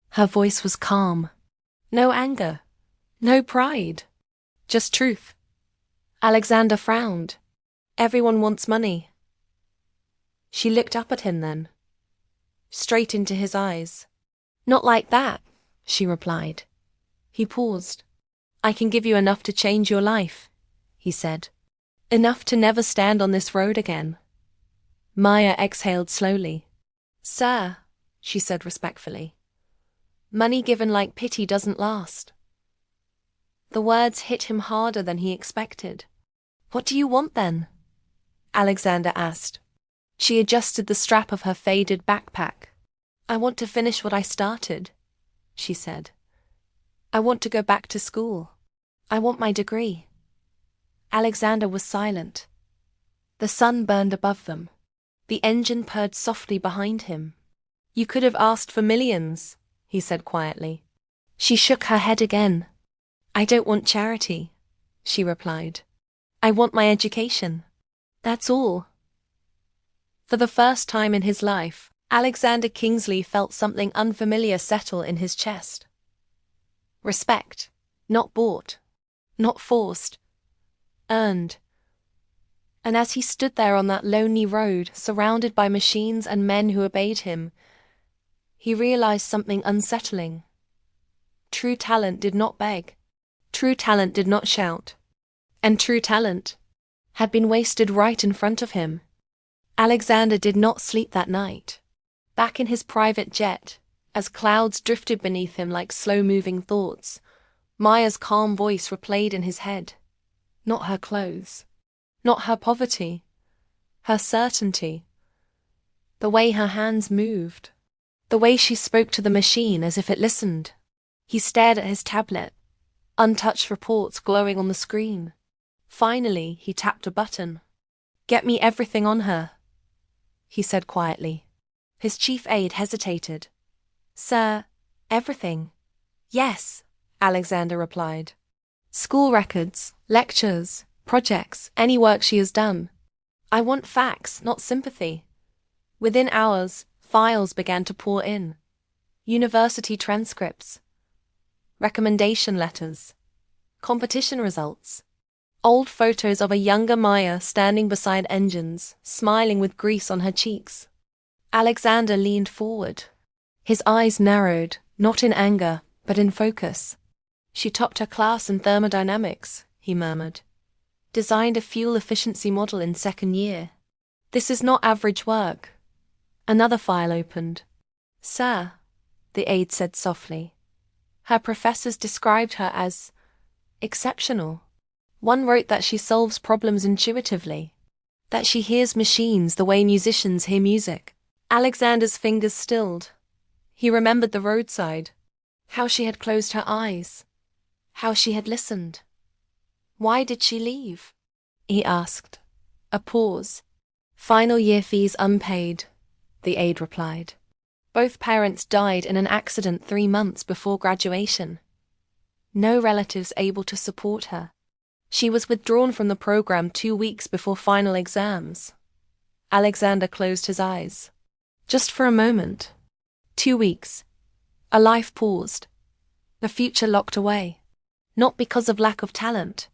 Her voice was calm. No anger. No pride. Just truth. Alexander frowned. Everyone wants money. She looked up at him then. Straight into his eyes. "Not like that," she replied. He paused. "I can give you enough to change your life," he said. "Enough to never stand on this road again." Maya exhaled slowly. "Sir," she said respectfully, "money given like pity doesn't last." The words hit him harder than he expected. "What do you want then?" Alexander asked. She adjusted the strap of her faded backpack. "I want to finish what I started," she said. "I want to go back to school. I want my degree." Alexander was silent. The sun burned above them. The engine purred softly behind him. "You could have asked for millions," he said quietly. She shook her head again. "I don't want charity," she replied. "I want my education. That's all." For the first time in his life, Alexander Kingsley felt something unfamiliar settle in his chest. Respect, not bought, not forced, earned. And as he stood there on that lonely road, surrounded by machines and men who obeyed him, he realized something unsettling. True talent did not beg. True talent did not shout. And true talent had been wasted right in front of him. Alexander did not sleep that night. Back in his private jet, as clouds drifted beneath him like slow-moving thoughts, Maya's calm voice replayed in his head. Not her clothes. Not her poverty. Her certainty. The way her hands moved. The way she spoke to the machine as if it listened. He stared at his tablet, untouched reports glowing on the screen. Finally, he tapped a button. "Get me everything on her," he said quietly. His chief aide hesitated. "Sir, everything?" "Yes," Alexander replied. "School records, lectures, projects, any work she has done. I want facts, not sympathy." Within hours, files began to pour in. University transcripts, recommendation letters, competition results, old photos of a younger Maya standing beside engines, smiling with grease on her cheeks. Alexander leaned forward. His eyes narrowed, not in anger, but in focus. She topped her class in thermodynamics, he murmured. Designed a fuel efficiency model in second year. This is not average work. Another file opened. Sir, the aide said softly. Her professors described her as exceptional. One wrote that she solves problems intuitively, that she hears machines the way musicians hear music. Alexander's fingers stilled. He remembered the roadside, how she had closed her eyes, how she had listened. Why did she leave? He asked. A pause. Final year fees unpaid, the aide replied. Both parents died in an accident 3 months before graduation. No relatives able to support her. She was withdrawn from the program 2 weeks before final exams. Alexander closed his eyes. Just for a moment. 2 weeks. A life paused. The future locked away. Not because of lack of talent.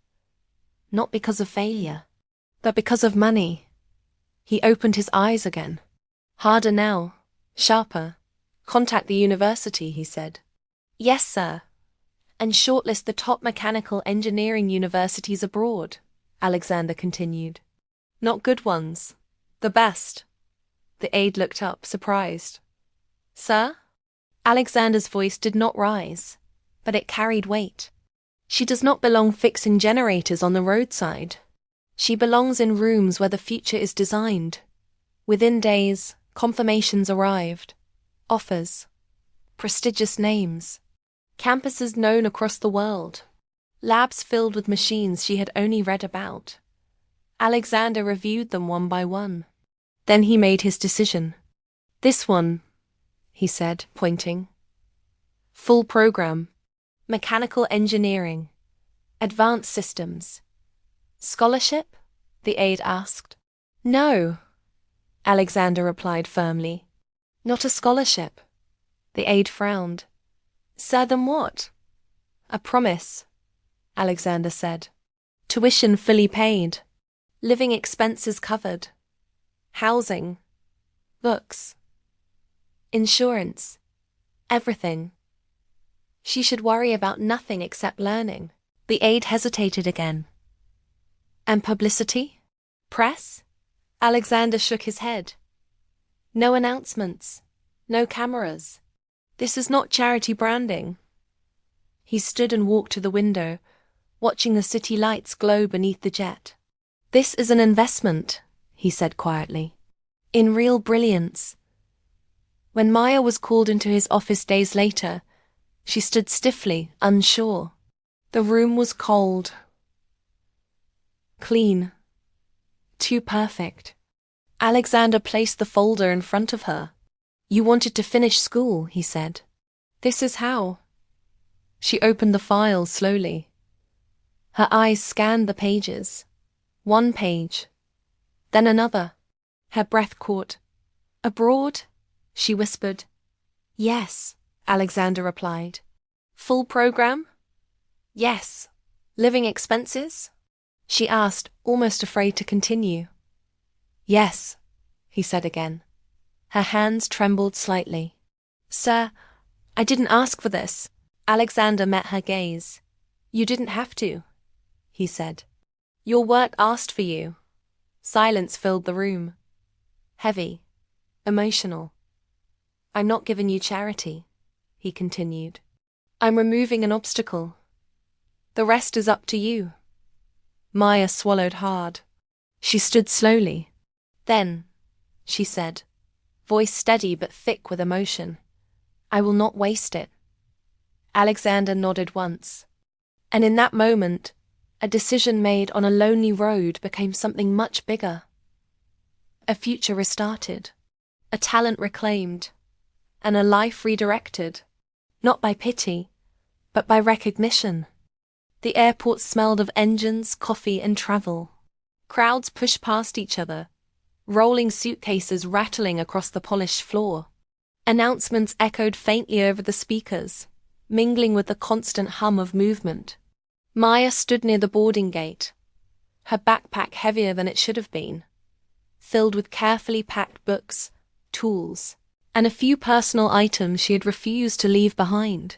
Not because of failure. But because of money. He opened his eyes again. Harder now. Sharper. Contact the university, he said. Yes, sir. And shortlist the top mechanical engineering universities abroad, Alexander continued. Not good ones. The best. The aide looked up, surprised. Sir? Alexander's voice did not rise, but it carried weight. She does not belong fixing generators on the roadside. She belongs in rooms where the future is designed. Within days, confirmations arrived. Offers. Prestigious names. Campuses known across the world. Labs filled with machines she had only read about. Alexander reviewed them one by one. Then he made his decision. This one, he said, pointing. Full program. Mechanical engineering. Advanced systems. Scholarship? The aide asked. No, Alexander replied firmly. Not a scholarship. The aide frowned. Sir, then what? A promise, Alexander said. Tuition fully paid. Living expenses covered. Housing. Books. Insurance. Everything. She should worry about nothing except learning. The aide hesitated again. And publicity? Press? Alexander shook his head. No announcements. No cameras. This is not charity branding. He stood and walked to the window, watching the city lights glow beneath the jet. This is an investment, he said quietly. In real brilliance. When Maya was called into his office days later, she stood stiffly, unsure. The room was cold. Clean. Too perfect. Alexander placed the folder in front of her. You wanted to finish school, he said. This is how. She opened the file slowly. Her eyes scanned the pages. One page. Then another. Her breath caught. Abroad? She whispered. Yes, Alexander replied. Full program? Yes. Living expenses? She asked, almost afraid to continue. Yes, he said again. Her hands trembled slightly. Sir, I didn't ask for this. Alexander met her gaze. You didn't have to, he said. Your work asked for you. Silence filled the room. Heavy. Emotional. I'm not giving you charity, he continued. I'm removing an obstacle. The rest is up to you. Maya swallowed hard. She stood slowly. Then, she said, voice steady but thick with emotion, I will not waste it. Alexander nodded once. And in that moment, a decision made on a lonely road became something much bigger. A future restarted, a talent reclaimed, and a life redirected, not by pity, but by recognition. The airport smelled of engines, coffee, and travel. Crowds pushed past each other, rolling suitcases rattling across the polished floor. Announcements echoed faintly over the speakers, mingling with the constant hum of movement. Maya stood near the boarding gate, her backpack heavier than it should have been, filled with carefully packed books, tools, and a few personal items she had refused to leave behind.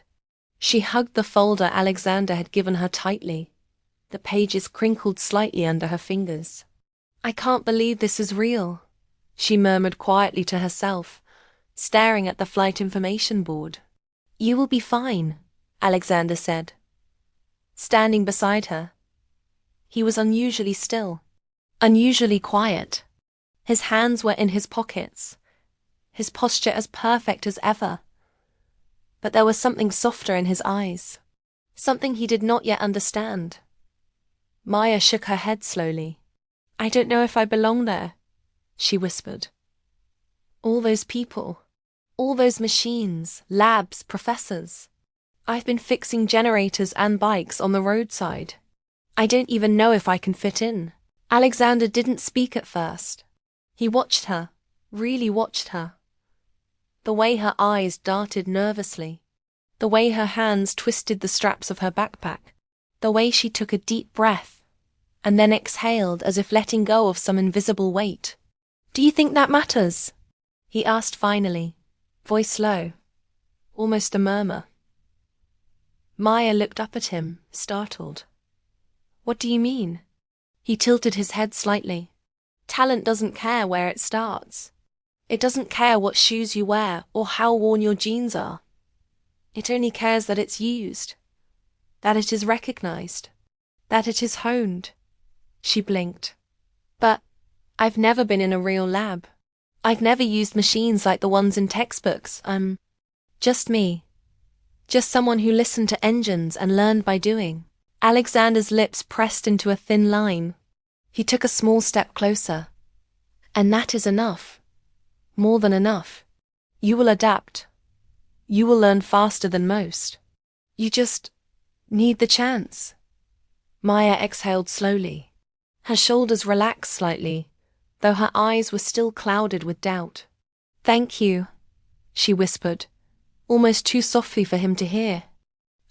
She hugged the folder Alexander had given her tightly. The pages crinkled slightly under her fingers. "I can't believe this is real," she murmured quietly to herself, staring at the flight information board. "You will be fine," Alexander said, standing beside her. He was unusually still, unusually quiet. His hands were in his pockets, his posture as perfect as ever. But there was something softer in his eyes, something he did not yet understand. Maya shook her head slowly. "I don't know if I belong there," she whispered. "All those people, all those machines, labs, professors. I've been fixing generators and bikes on the roadside. I don't even know if I can fit in." Alexander didn't speak at first. He watched her, really watched her. The way her eyes darted nervously, the way her hands twisted the straps of her backpack, the way she took a deep breath and then exhaled as if letting go of some invisible weight. "Do you think that matters?" he asked finally, voice low, almost a murmur. Maya looked up at him, startled. "What do you mean?" He tilted his head slightly. "Talent doesn't care where it starts. It doesn't care what shoes you wear or how worn your jeans are. It only cares that it's used, that it is recognized, that it is honed." She blinked. "But I've never been in a real lab. I've never used machines like the ones in textbooks. I'm just me. Just someone who listened to engines and learned by doing." Alexander's lips pressed into a thin line. He took a small step closer. "And that is enough. More than enough. You will adapt. You will learn faster than most. You just need the chance." Maya exhaled slowly. Her shoulders relaxed slightly, though her eyes were still clouded with doubt. "Thank you," she whispered, almost too softly for him to hear.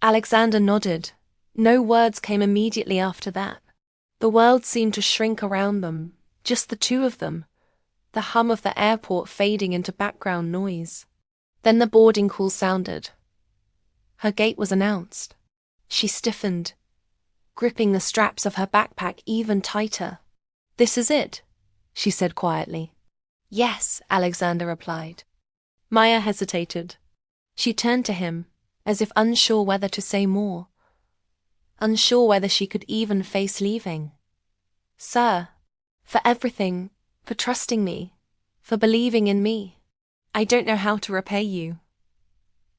Alexander nodded. No words came immediately after that. The world seemed to shrink around them, just the two of them, the hum of the airport fading into background noise. Then the boarding call sounded. Her gate was announced. She stiffened, gripping the straps of her backpack even tighter. "This is it," she said quietly. "Yes," Alexander replied. Maya hesitated. She turned to him, as if unsure whether to say more, unsure whether she could even face leaving. "Sir, for everything, for trusting me, for believing in me. I don't know how to repay you."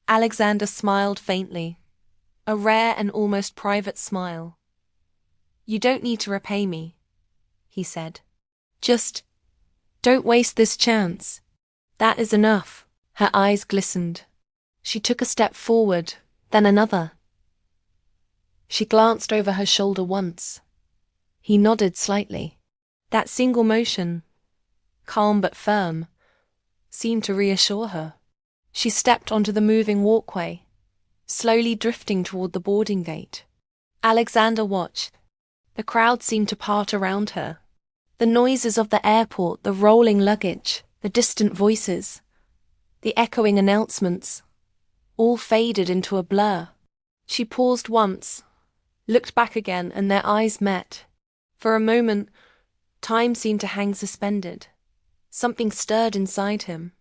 Alexander smiled faintly, a rare and almost private smile. "You don't need to repay me," he said. "Just don't waste this chance. That is enough." Her eyes glistened. She took a step forward, then another. She glanced over her shoulder once. He nodded slightly. That single motion, calm but firm, seemed to reassure her. She stepped onto the moving walkway, slowly drifting toward the boarding gate. Alexander watched. The crowd seemed to part around her. The noises of the airport, the rolling luggage, the distant voices, the echoing announcements, all faded into a blur. She paused once, looked back again, and their eyes met. For a moment, time seemed to hang suspended. Something stirred inside him,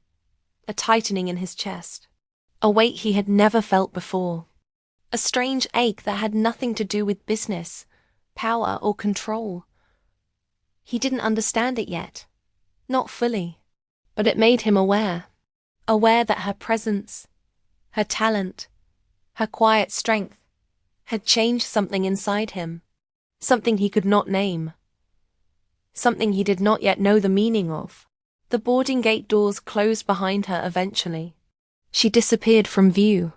a tightening in his chest, a weight he had never felt before. A strange ache that had nothing to do with business, power, or control. He didn't understand it yet, not fully, but it made him aware that her presence, her talent, her quiet strength, had changed something inside him, something he could not name, something he did not yet know the meaning of. The boarding gate doors closed behind her eventually. She disappeared from view.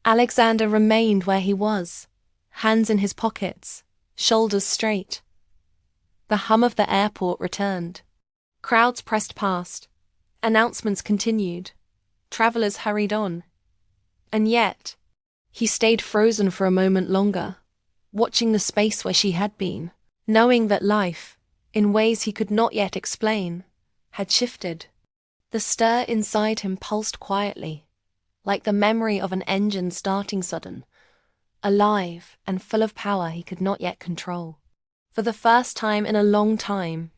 Alexander remained where he was, hands in his pockets, shoulders straight. The hum of the airport returned. Crowds pressed past. Announcements continued. Travelers hurried on. And yet, he stayed frozen for a moment longer, watching the space where she had been, knowing that life, in ways he could not yet explain, had shifted. The stir inside him pulsed quietly, like the memory of an engine starting sudden, alive and full of power he could not yet control. For the first time in a long time,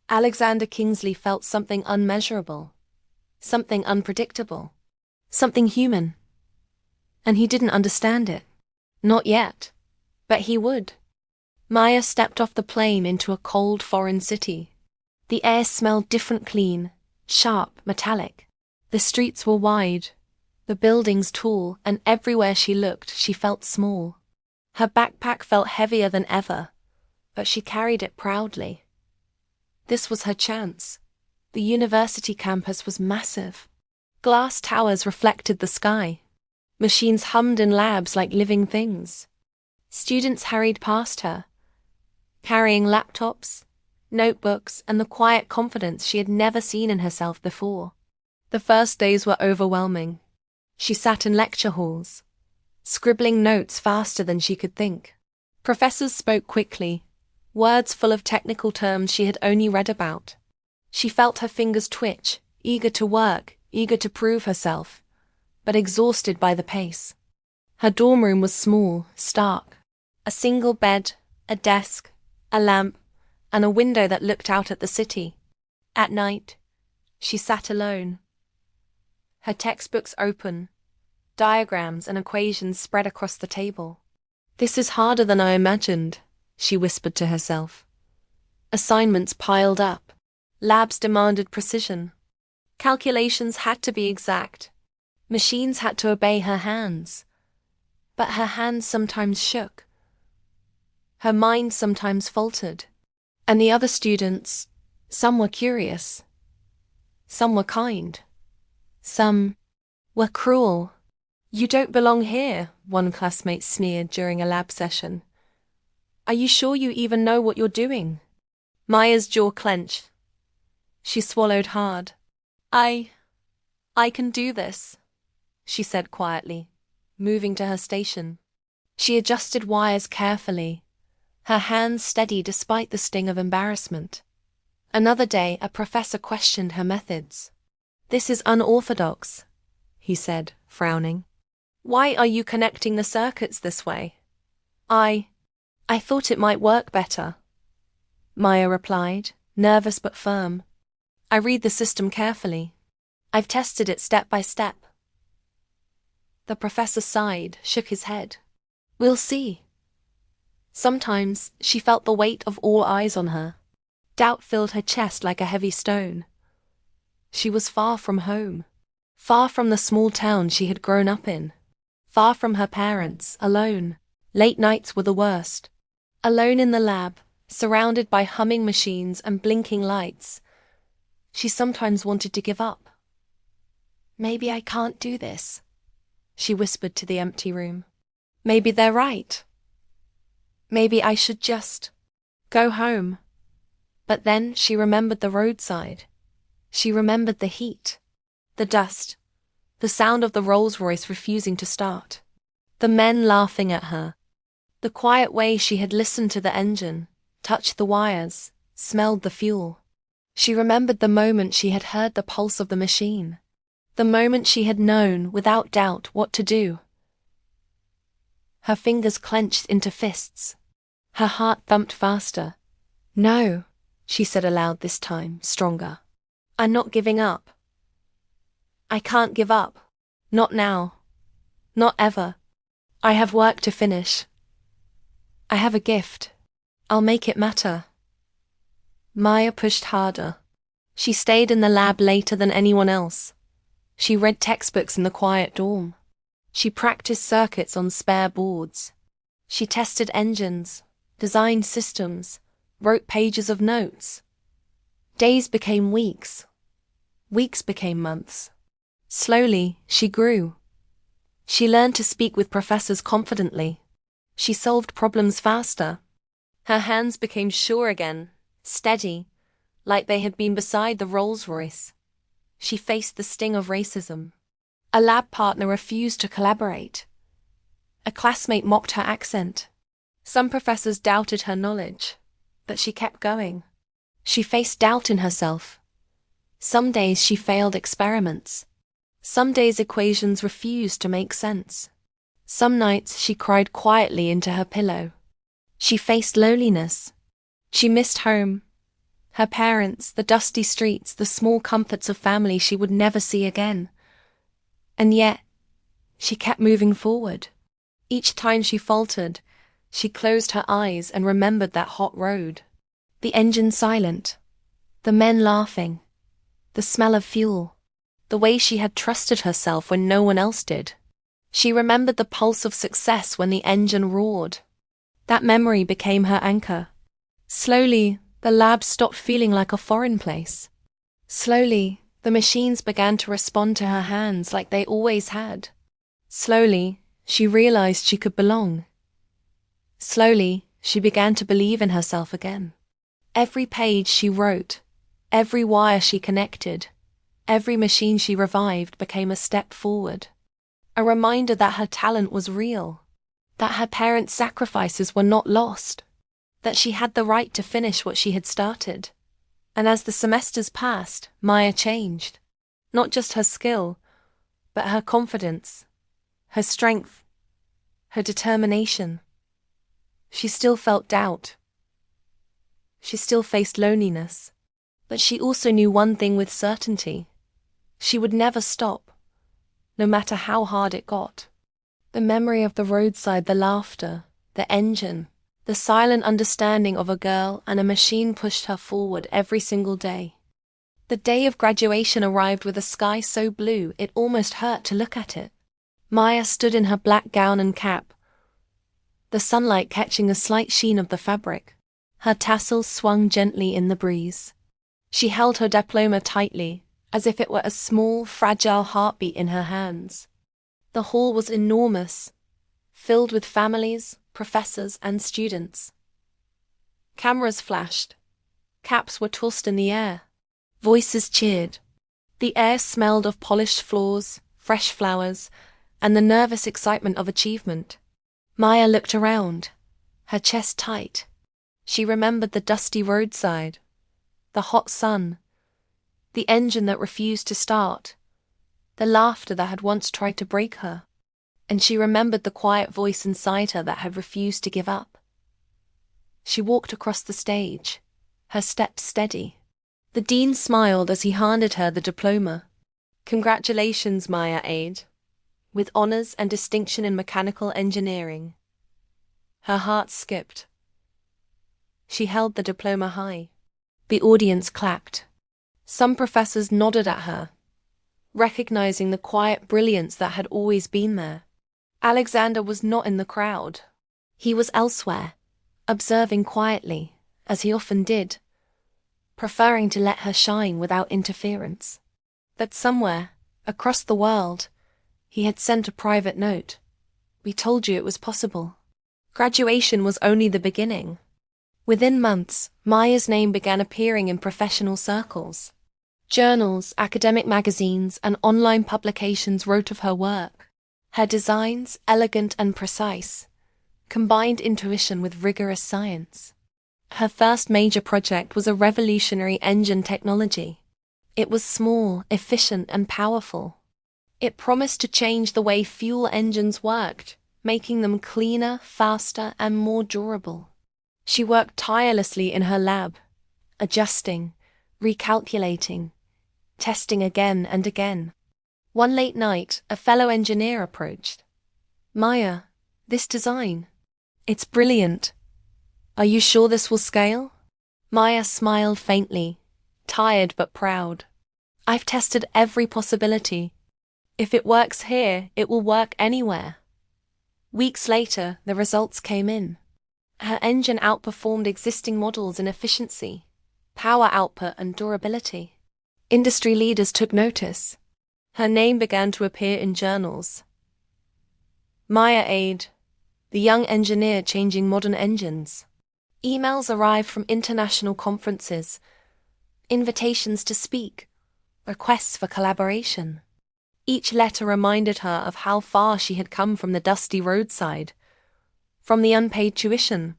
Alexander Kingsley felt something unmeasurable, something unpredictable, something human. And he didn't understand it. Not yet. But he would. Maya stepped off the plane into a cold foreign city. The air smelled different, clean, sharp, metallic. The streets were wide, the buildings tall, and everywhere she looked, she felt small. Her backpack felt heavier than ever, but she carried it proudly. This was her chance. The university campus was massive. Glass towers reflected the sky. Machines hummed in labs like living things. Students hurried past her, carrying laptops, notebooks, and the quiet confidence she had never seen in herself before. The first days were overwhelming. She sat in lecture halls, scribbling notes faster than she could think. Professors spoke quickly, words full of technical terms she had only read about. She felt her fingers twitch, eager to work, eager to prove herself, but exhausted by the pace. Her dorm room was small, stark. A single bed, a desk, a lamp, and a window that looked out at the city. At night, she sat alone. Her textbooks open, diagrams and equations spread across the table. "This is harder than I imagined," she whispered to herself. Assignments piled up. Labs demanded precision. Calculations had to be exact. Machines had to obey her hands. But her hands sometimes shook. Her mind sometimes faltered. And the other students, some were curious. Some were kind. Some were cruel. "You don't belong here," one classmate sneered during a lab session. "Are you sure you even know what you're doing?" Maya's jaw clenched. She swallowed hard. I can do this," she said quietly, moving to her station. She adjusted wires carefully, her hands steady despite the sting of embarrassment. Another day, a professor questioned her methods. "This is unorthodox," he said, frowning. "Why are you connecting the circuits this way?" I thought it might work better," Maya replied, nervous but firm. "I read the system carefully. I've tested it step by step." The professor sighed, shook his head. "We'll see." Sometimes she felt the weight of all eyes on her. Doubt filled her chest like a heavy stone. She was far from home, far from the small town she had grown up in, far from her parents, alone. Late nights were the worst. Alone in the lab, surrounded by humming machines and blinking lights, she sometimes wanted to give up. "Maybe I can't do this," she whispered to the empty room. "Maybe they're right. Maybe I should just go home." But then she remembered the roadside. She remembered the heat, the dust, the sound of the Rolls-Royce refusing to start, the men laughing at her, the quiet way she had listened to the engine, touched the wires, smelled the fuel. She remembered the moment she had heard the pulse of the machine, the moment she had known, without doubt, what to do. Her fingers clenched into fists. Her heart thumped faster. "No," she said aloud this time, stronger. "I'm not giving up. I can't give up. Not now. Not ever. I have work to finish. I have a gift. I'll make it matter." Maya pushed harder. She stayed in the lab later than anyone else. She read textbooks in the quiet dorm. She practiced circuits on spare boards. She tested engines, designed systems, wrote pages of notes. Days became weeks. Weeks became months. Slowly, she grew. She learned to speak with professors confidently. She solved problems faster. Her hands became sure again, steady, like they had been beside the Rolls-Royce. She faced the sting of racism. A lab partner refused to collaborate. A classmate mocked her accent. Some professors doubted her knowledge, but she kept going. She faced doubt in herself, Some days she failed experiments. Some days equations refused to make sense. Some nights she cried quietly into her pillow. She faced loneliness. She missed home, her parents, the dusty streets, the small comforts of family she would never see again. And yet, she kept moving forward. Each time she faltered, she closed her eyes and remembered that hot road. The engine silent, the men laughing, the smell of fuel, the way she had trusted herself when no one else did. She remembered the pulse of success when the engine roared. That memory became her anchor. Slowly, the lab stopped feeling like a foreign place. Slowly, the machines began to respond to her hands like they always had. Slowly, she realized she could belong. Slowly, she began to believe in herself again. Every page she wrote, every wire she connected, every machine she revived became a step forward. A reminder that her talent was real, that her parents' sacrifices were not lost, that she had the right to finish what she had started. And as the semesters passed, Maya changed. Not just her skill, but her confidence, her strength, her determination. She still felt doubt. She still faced loneliness. But she also knew one thing with certainty. She would never stop, no matter how hard it got. The memory of the roadside, the laughter, the engine, the silent understanding of a girl and a machine pushed her forward every single day. The day of graduation arrived with a sky so blue it almost hurt to look at it. Maya stood in her black gown and cap, the sunlight catching a slight sheen of the fabric. Her tassels swung gently in the breeze. She held her diploma tightly, as if it were a small, fragile heartbeat in her hands. The hall was enormous, filled with families, professors, and students. Cameras flashed. Caps were tossed in the air. Voices cheered. The air smelled of polished floors, fresh flowers, and the nervous excitement of achievement. Maya looked around, her chest tight. She remembered the dusty roadside, the hot sun, the engine that refused to start, the laughter that had once tried to break her, and she remembered the quiet voice inside her that had refused to give up. She walked across the stage, her steps steady. The dean smiled as he handed her the diploma. "Congratulations, Maya Aide, with honors and distinction in mechanical engineering." Her heart skipped. She held the diploma high. The audience clapped. Some professors nodded at her, recognizing the quiet brilliance that had always been there. Alexander was not in the crowd. He was elsewhere, observing quietly, as he often did, preferring to let her shine without interference. But somewhere, across the world, he had sent a private note. "We told you it was possible." Graduation was only the beginning. Within months, Maya's name began appearing in professional circles. Journals, academic magazines, and online publications wrote of her work. Her designs, elegant and precise, combined intuition with rigorous science. Her first major project was a revolutionary engine technology. It was small, efficient, and powerful. It promised to change the way fuel engines worked, making them cleaner, faster, and more durable. She worked tirelessly in her lab, adjusting, recalculating, testing again and again. One late night, a fellow engineer approached. "Maya, this design, it's brilliant. Are you sure this will scale?" Maya smiled faintly, tired but proud. "I've tested every possibility. If it works here, it will work anywhere." Weeks later, the results came in. Her engine outperformed existing models in efficiency, power output, and durability. Industry leaders took notice. Her name began to appear in journals. Maya Aide, the young engineer changing modern engines. Emails arrived from international conferences, invitations to speak, requests for collaboration. Each letter reminded her of how far she had come from the dusty roadside, from the unpaid tuition,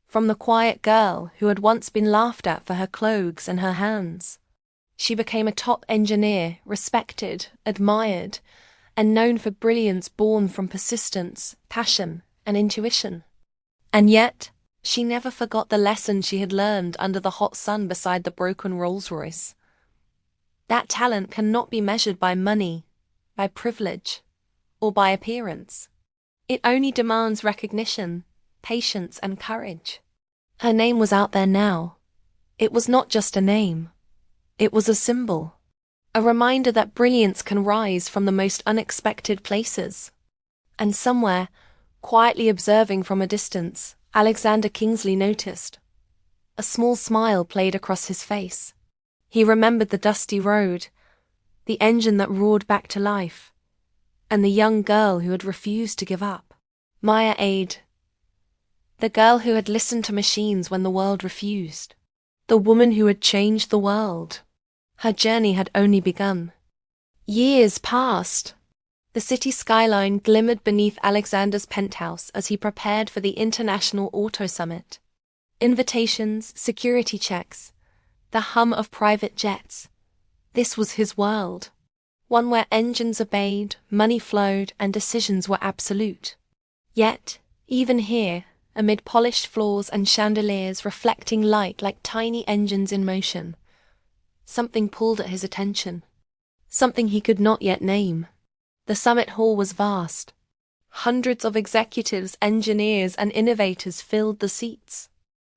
from the quiet girl who had once been laughed at for her clothes and her hands. She became a top engineer, respected, admired, and known for brilliance born from persistence, passion, and intuition. And yet, she never forgot the lesson she had learned under the hot sun beside the broken Rolls-Royce. That talent cannot be measured by money, by privilege, or by appearance. It only demands recognition, patience, and courage. Her name was out there now. It was not just a name. It was a symbol. A reminder that brilliance can rise from the most unexpected places. And somewhere, quietly observing from a distance, Alexander Kingsley noticed. A small smile played across his face. He remembered the dusty road, the engine that roared back to life, and the young girl who had refused to give up. Maya Aid. The girl who had listened to machines when the world refused. The woman who had changed the world. Her journey had only begun. Years passed. The city skyline glimmered beneath Alexander's penthouse as he prepared for the International Auto Summit. Invitations, security checks, the hum of private jets. This was his world. One where engines obeyed, money flowed, and decisions were absolute. Yet, even here, amid polished floors and chandeliers reflecting light like tiny engines in motion, something pulled at his attention. Something he could not yet name. The summit hall was vast. Hundreds of executives, engineers, and innovators filled the seats.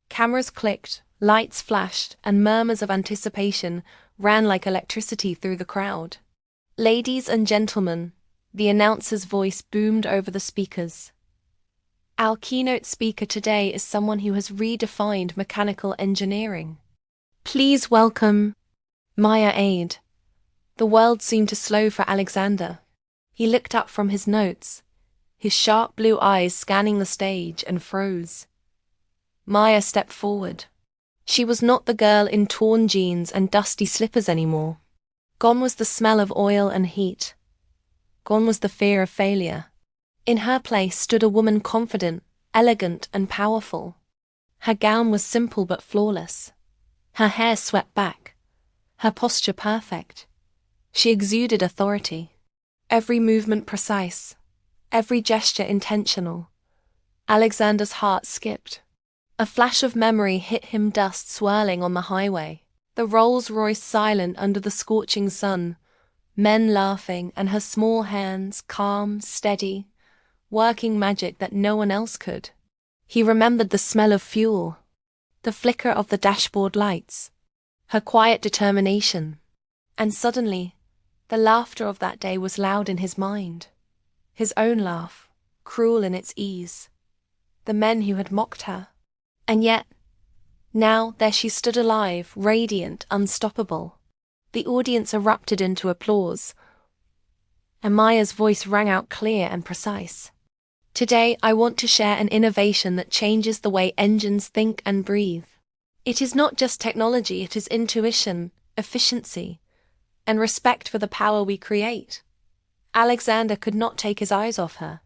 Cameras clicked, lights flashed, and murmurs of anticipation ran like electricity through the crowd. Ladies and gentlemen, the announcer's voice boomed over the speakers. Our keynote speaker today is someone who has redefined mechanical engineering. Please welcome Maya Aid. The world seemed to slow for Alexander. He looked up from his notes, his sharp blue eyes scanning the stage, and froze. Maya stepped forward. She was not the girl in torn jeans and dusty slippers anymore. Gone was the smell of oil and heat. Gone was the fear of failure. In her place stood a woman confident, elegant, and powerful. Her gown was simple but flawless. Her hair swept back. Her posture perfect. She exuded authority. Every movement precise. Every gesture intentional. Alexander's heart skipped. A flash of memory hit him, dust swirling on the highway. The Rolls-Royce silent under the scorching sun. Men laughing, and her small hands, calm, steady, working magic that no one else could. He remembered the smell of fuel, the flicker of the dashboard lights, her quiet determination. And suddenly, the laughter of that day was loud in his mind. His own laugh, cruel in its ease. The men who had mocked her. And yet, now there she stood alive, radiant, unstoppable. The audience erupted into applause, and Maya's voice rang out clear and precise. Today, I want to share an innovation that changes the way engines think and breathe. It is not just technology, it is intuition, efficiency, and respect for the power we create. Alexander could not take his eyes off her.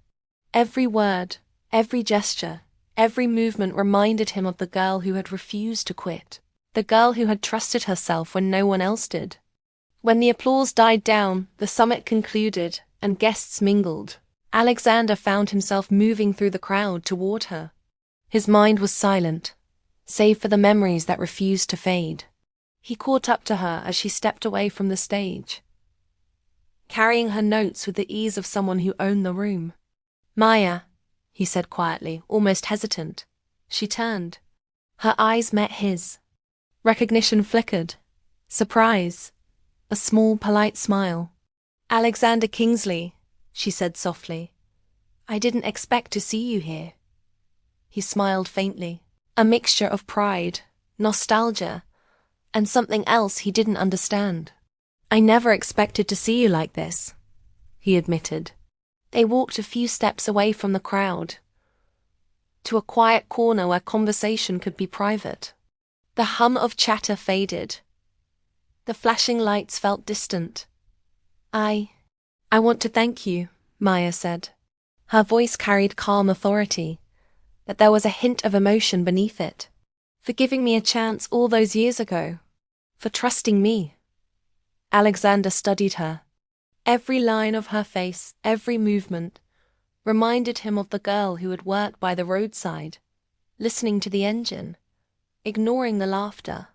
Every word, every gesture, every movement reminded him of the girl who had refused to quit. The girl who had trusted herself when no one else did. When the applause died down, the summit concluded, and guests mingled. Alexander found himself moving through the crowd toward her. His mind was silent, save for the memories that refused to fade. He caught up to her as she stepped away from the stage, carrying her notes with the ease of someone who owned the room. Maya, he said quietly, almost hesitant. She turned. Her eyes met his. Recognition flickered. Surprise. A small, polite smile. Alexander Kingsley, she said softly. I didn't expect to see you here. He smiled faintly. A mixture of pride, nostalgia, and something else he didn't understand. I never expected to see you like this, he admitted. They walked a few steps away from the crowd, to a quiet corner where conversation could be private. The hum of chatter faded. The flashing lights felt distant. I want to thank you, Maya said. Her voice carried calm authority, but there was a hint of emotion beneath it. For giving me a chance all those years ago. For trusting me. Alexander studied her. Every line of her face, every movement, reminded him of the girl who had worked by the roadside, listening to the engine, ignoring the laughter,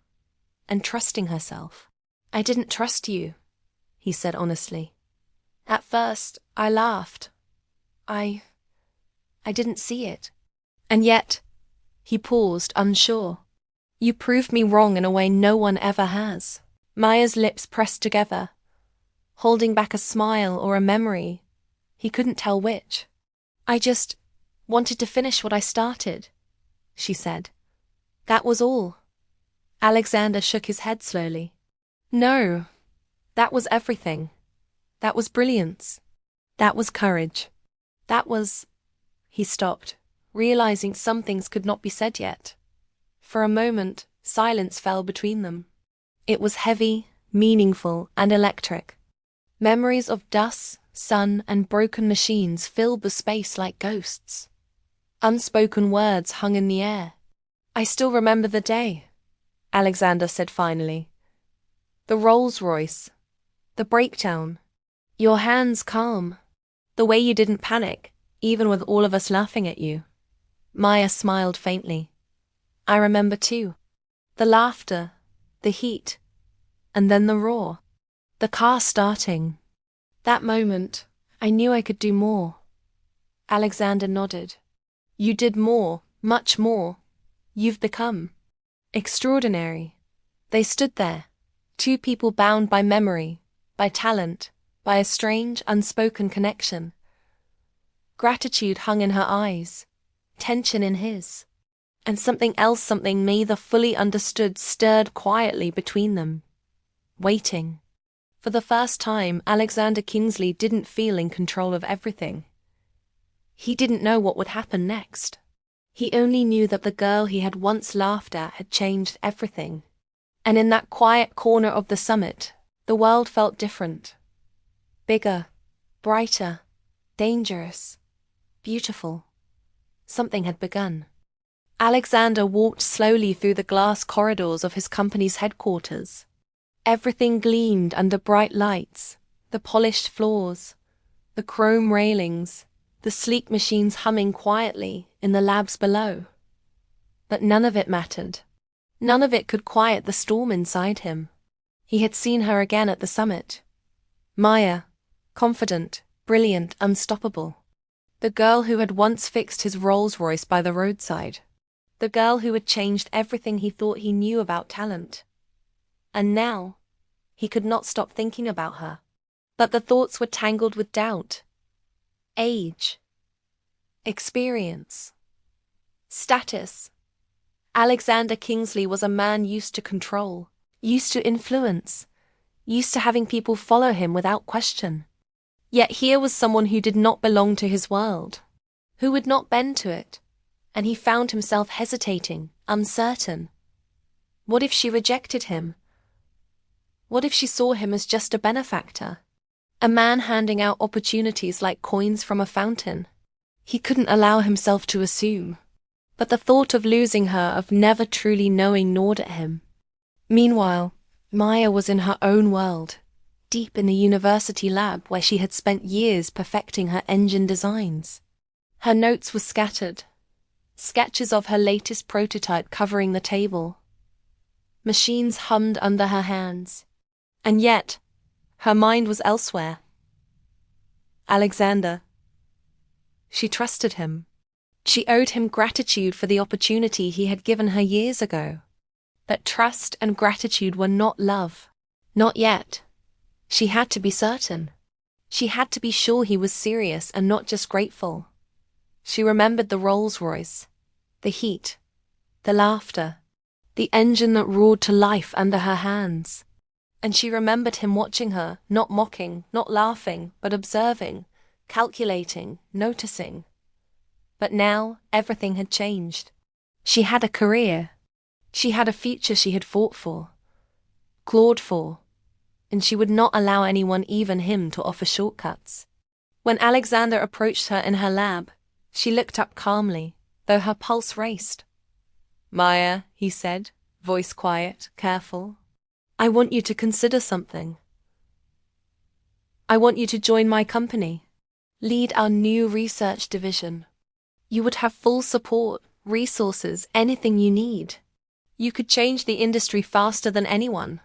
and trusting herself. "I didn't trust you," he said honestly. "At first, I laughed. I didn't see it. And yet," he paused, unsure, "you proved me wrong in a way no one ever has." Maya's lips pressed together, holding back a smile or a memory. He couldn't tell which. "I just wanted to finish what I started," she said. "That was all." Alexander shook his head slowly. "No, that was everything. That was brilliance. That was courage. That was—" He stopped, realizing some things could not be said yet. For a moment, silence fell between them. It was heavy, meaningful, and electric. Memories of dust, sun, and broken machines filled the space like ghosts. Unspoken words hung in the air. "I still remember the day," Alexander said finally. "The Rolls-Royce. The breakdown. Your hands calm. The way you didn't panic, even with all of us laughing at you." Maya smiled faintly. "I remember too. The laughter, the heat, and then the roar. The car starting. That moment, I knew I could do more." Alexander nodded. "You did more, much more. You've become extraordinary." They stood there, two people bound by memory, by talent, by a strange, unspoken connection. Gratitude hung in her eyes, tension in his, and something else, something neither fully understood, stirred quietly between them. Waiting. For the first time, Alexander Kingsley didn't feel in control of everything. He didn't know what would happen next. He only knew that the girl he had once laughed at had changed everything. And in that quiet corner of the summit, the world felt different. Bigger, brighter, dangerous, beautiful. Something had begun. Alexander walked slowly through the glass corridors of his company's headquarters. Everything gleamed under bright lights, the polished floors, the chrome railings, the sleek machines humming quietly in the labs below. But none of it mattered. None of it could quiet the storm inside him. He had seen her again at the summit. Maya, confident, brilliant, unstoppable. The girl who had once fixed his Rolls-Royce by the roadside. The girl who had changed everything he thought he knew about talent. And now, he could not stop thinking about her. But the thoughts were tangled with doubt. Age. Experience. Status. Alexander Kingsley was a man used to control, used to influence, used to having people follow him without question. Yet here was someone who did not belong to his world, who would not bend to it, and he found himself hesitating, uncertain. What if she rejected him? What if she saw him as just a benefactor? A man handing out opportunities like coins from a fountain? He couldn't allow himself to assume. But the thought of losing her, of never truly knowing, gnawed at him. Meanwhile, Maya was in her own world, deep in the university lab where she had spent years perfecting her engine designs. Her notes were scattered, sketches of her latest prototype covering the table. Machines hummed under her hands. And yet, her mind was elsewhere. Alexander. She trusted him. She owed him gratitude for the opportunity he had given her years ago. But trust and gratitude were not love. Not yet. She had to be certain. She had to be sure he was serious and not just grateful. She remembered the Rolls-Royce, the heat, the laughter, the engine that roared to life under her hands. And she remembered him watching her, not mocking, not laughing, but observing, calculating, noticing. But now, everything had changed. She had a career. She had a future she had fought for, clawed for, and she would not allow anyone, even him, to offer shortcuts. When Alexander approached her in her lab, she looked up calmly, though her pulse raced. "Maya," he said, voice quiet, careful, "I want you to consider something. I want you to join my company. Lead our new research division. You would have full support, resources, anything you need. You could change the industry faster than anyone.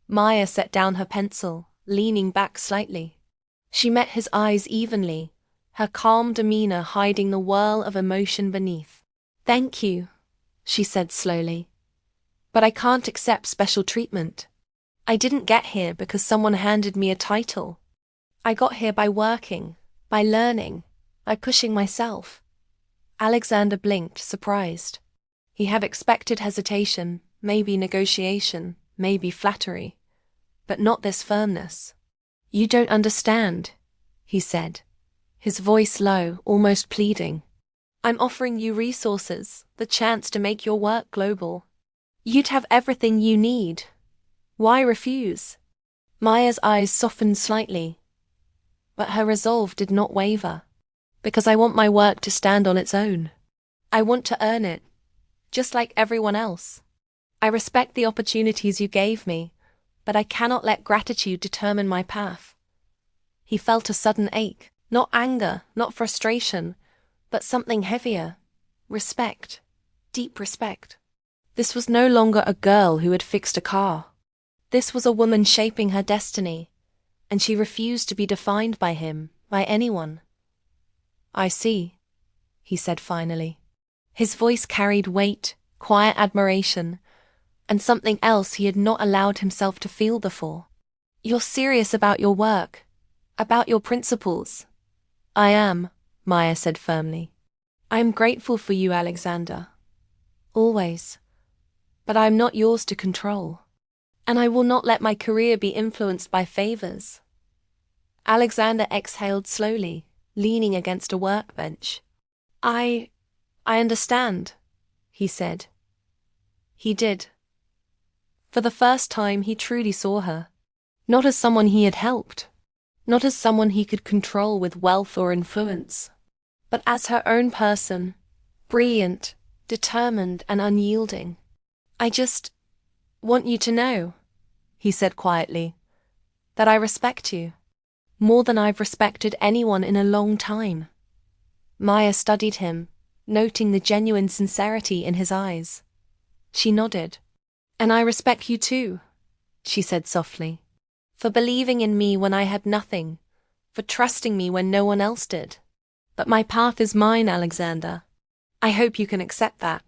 Maya set down her pencil, leaning back slightly. She met his eyes evenly, her calm demeanor hiding the whirl of emotion beneath. Thank you, she said slowly. But I can't accept special treatment. I didn't get here because someone handed me a title. I got here by working, by learning, by pushing myself. Alexander blinked, surprised. He had expected hesitation, maybe negotiation, maybe flattery. But not this firmness. You don't understand, he said, his voice low, almost pleading. I'm offering you resources, the chance to make your work global. You'd have everything you need. Why refuse? Maya's eyes softened slightly, but her resolve did not waver. Because I want my work to stand on its own. I want to earn it, just like everyone else. I respect the opportunities you gave me, but I cannot let gratitude determine my path. He felt a sudden ache, not anger, not frustration, but something heavier. Respect. Deep respect. This was no longer a girl who had fixed a car. This was a woman shaping her destiny, and she refused to be defined by him, by anyone. I see, he said finally. His voice carried weight, quiet admiration, and something else he had not allowed himself to feel before. You're serious about your work, about your principles. I am, Maya said firmly. I am grateful for you, Alexander. Always. But I am not yours to control. And I will not let my career be influenced by favors. Alexander exhaled slowly, leaning against a workbench. I understand, he said. He did. For the first time, he truly saw her. Not as someone he had helped. Not as someone he could control with wealth or influence. But as her own person, brilliant, determined, and unyielding. I just want you to know, he said quietly, that I respect you. More than I've respected anyone in a long time. Maya studied him, noting the genuine sincerity in his eyes. She nodded. And I respect you too, she said softly, for believing in me when I had nothing, for trusting me when no one else did. But my path is mine, Alexander. I hope you can accept that.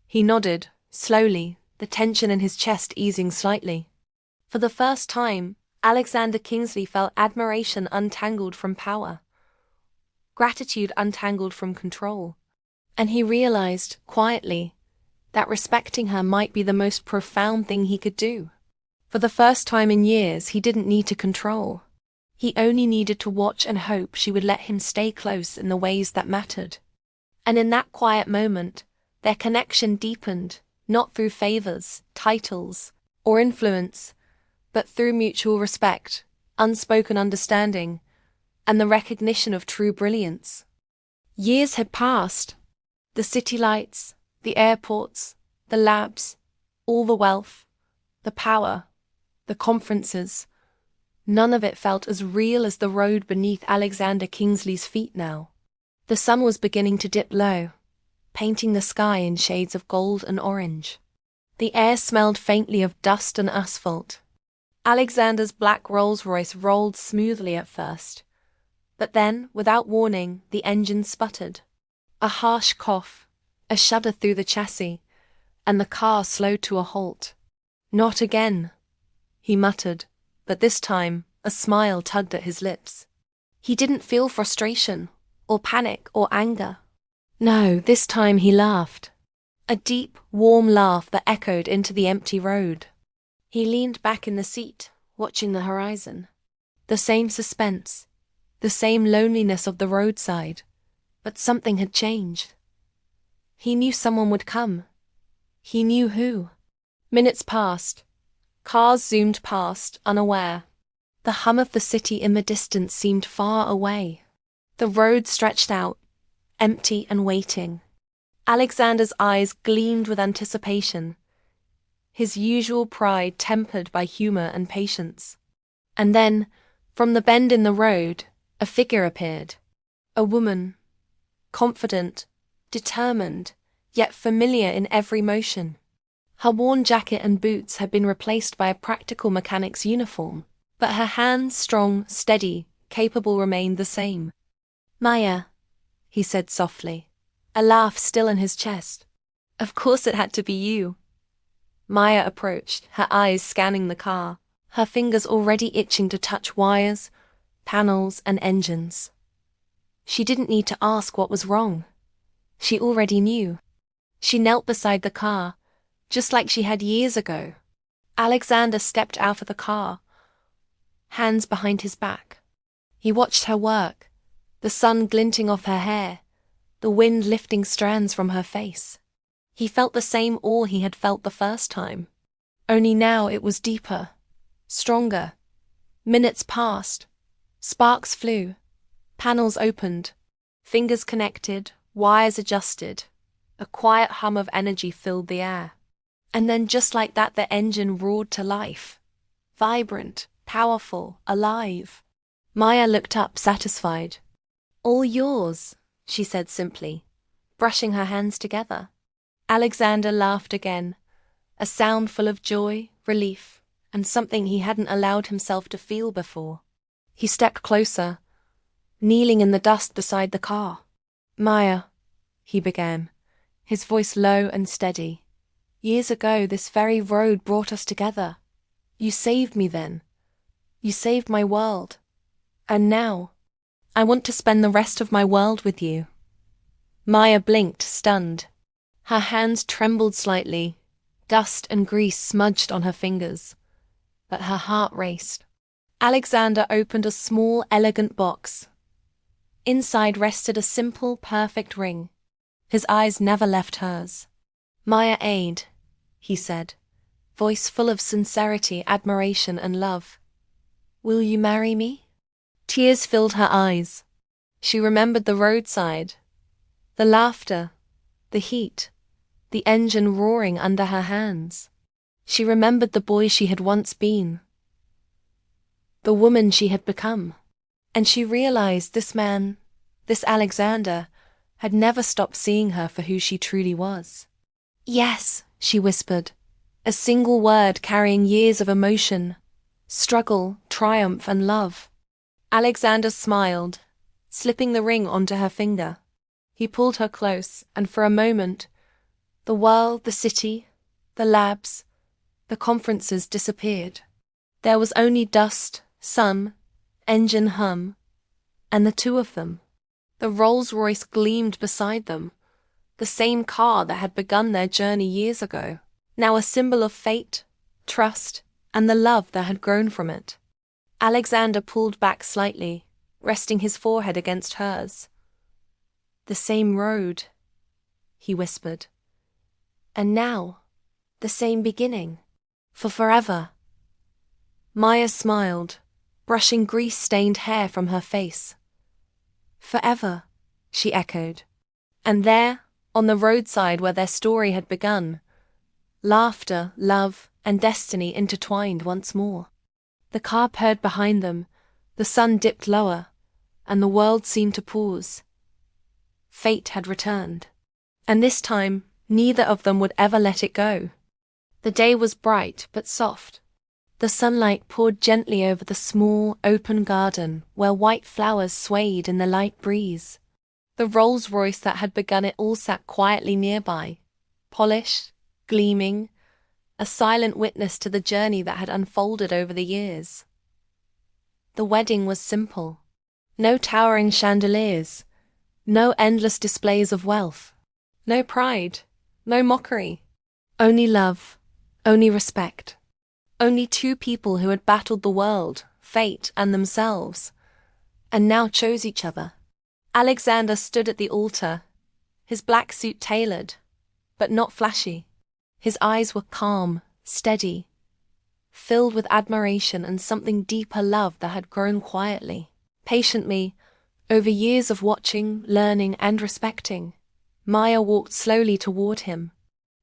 He nodded, slowly, the tension in his chest easing slightly. For the first time, Alexander Kingsley felt admiration untangled from power, gratitude untangled from control, and he realized, quietly, that respecting her might be the most profound thing he could do. For the first time in years, he didn't need to control. He only needed to watch and hope she would let him stay close in the ways that mattered. And in that quiet moment, their connection deepened, not through favors, titles, or influence, but through mutual respect, unspoken understanding, and the recognition of true brilliance. Years had passed. The city lights, the airports, the labs, all the wealth, the power, the conferences. None of it felt as real as the road beneath Alexander Kingsley's feet now. The sun was beginning to dip low, painting the sky in shades of gold and orange. The air smelled faintly of dust and asphalt. Alexander's black Rolls-Royce rolled smoothly at first, but then, without warning, the engine sputtered. A harsh cough, a shudder through the chassis, and the car slowed to a halt. Not again, he muttered, but this time a smile tugged at his lips. He didn't feel frustration, or panic, or anger. No, this time he laughed. A deep, warm laugh that echoed into the empty road. He leaned back in the seat, watching the horizon. The same suspense, the same loneliness of the roadside, but something had changed. He knew someone would come. He knew who. Minutes passed. Cars zoomed past, unaware. The hum of the city in the distance seemed far away. The road stretched out, empty and waiting. Alexander's eyes gleamed with anticipation, his usual pride tempered by humor and patience. And then, From the bend in the road, a figure appeared. A woman, confident, determined, yet familiar in every motion. Her worn jacket and boots had been replaced by a practical mechanic's uniform, but her hands, strong, steady, capable, remained the same. "Maya," he said softly, a laugh still in his chest. "Of course it had to be you." Maya approached, her eyes scanning the car, her fingers already itching to touch wires, panels, and engines. She didn't need to ask what was wrong. She already knew. She knelt beside the car, just like she had years ago. Alexander stepped out of the car, hands behind his back. He watched her work, the sun glinting off her hair, the wind lifting strands from her face. He felt the same awe he had felt the first time. Only now it was deeper, stronger. Minutes passed. Sparks flew. Panels opened. Fingers connected, wires adjusted. A quiet hum of energy filled the air. And then just like that, the engine roared to life. Vibrant, powerful, alive. Maya looked up, satisfied. "All yours," she said simply, brushing her hands together. Alexander laughed again, a sound full of joy, relief, and something he hadn't allowed himself to feel before. He stepped closer, kneeling in the dust beside the car. "Maya," he began, his voice low and steady. "Years ago, this very road brought us together. You saved me then. You saved my world. And now, I want to spend the rest of my world with you." Maya blinked, stunned. Her hands trembled slightly, dust and grease smudged on her fingers. But her heart raced. Alexander opened a small, elegant box. Inside rested a simple, perfect ring. His eyes never left hers. "Maya Aid," he said, voice full of sincerity, admiration, and love. "Will you marry me?" Tears filled her eyes. She remembered the roadside, the laughter, the heat, the engine roaring under her hands. She remembered the boy she had once been, the woman she had become. And she realized this man, this Alexander, had never stopped seeing her for who she truly was. "Yes," she whispered, a single word carrying years of emotion, struggle, triumph, and love. Alexander smiled, slipping the ring onto her finger. He pulled her close, and for a moment, the world, the city, the labs, the conferences disappeared. There was only dust, sun, engine hum, and the two of them. The Rolls-Royce gleamed beside them, the same car that had begun their journey years ago, now a symbol of fate, trust, and the love that had grown from it. Alexander pulled back slightly, resting his forehead against hers. "The same road," he whispered. "And now, the same beginning, for forever." Maya smiled, brushing grease-stained hair from her face. "Forever," she echoed. And there, on the roadside where their story had begun, laughter, love, and destiny intertwined once more. The car purred behind them, the sun dipped lower, and the world seemed to pause. Fate had returned. And this time, neither of them would ever let it go. The day was bright but soft. The sunlight poured gently over the small, open garden where white flowers swayed in the light breeze. The Rolls-Royce that had begun it all sat quietly nearby, polished, gleaming, a silent witness to the journey that had unfolded over the years. The wedding was simple. No towering chandeliers, no endless displays of wealth, no pride, no mockery. Only love, only respect. Only two people who had battled the world, fate, and themselves, and now chose each other. Alexander stood at the altar, his black suit tailored, but not flashy. His eyes were calm, steady, filled with admiration and something deeper love that had grown quietly, patiently, over years of watching, learning, and respecting. Maya walked slowly toward him.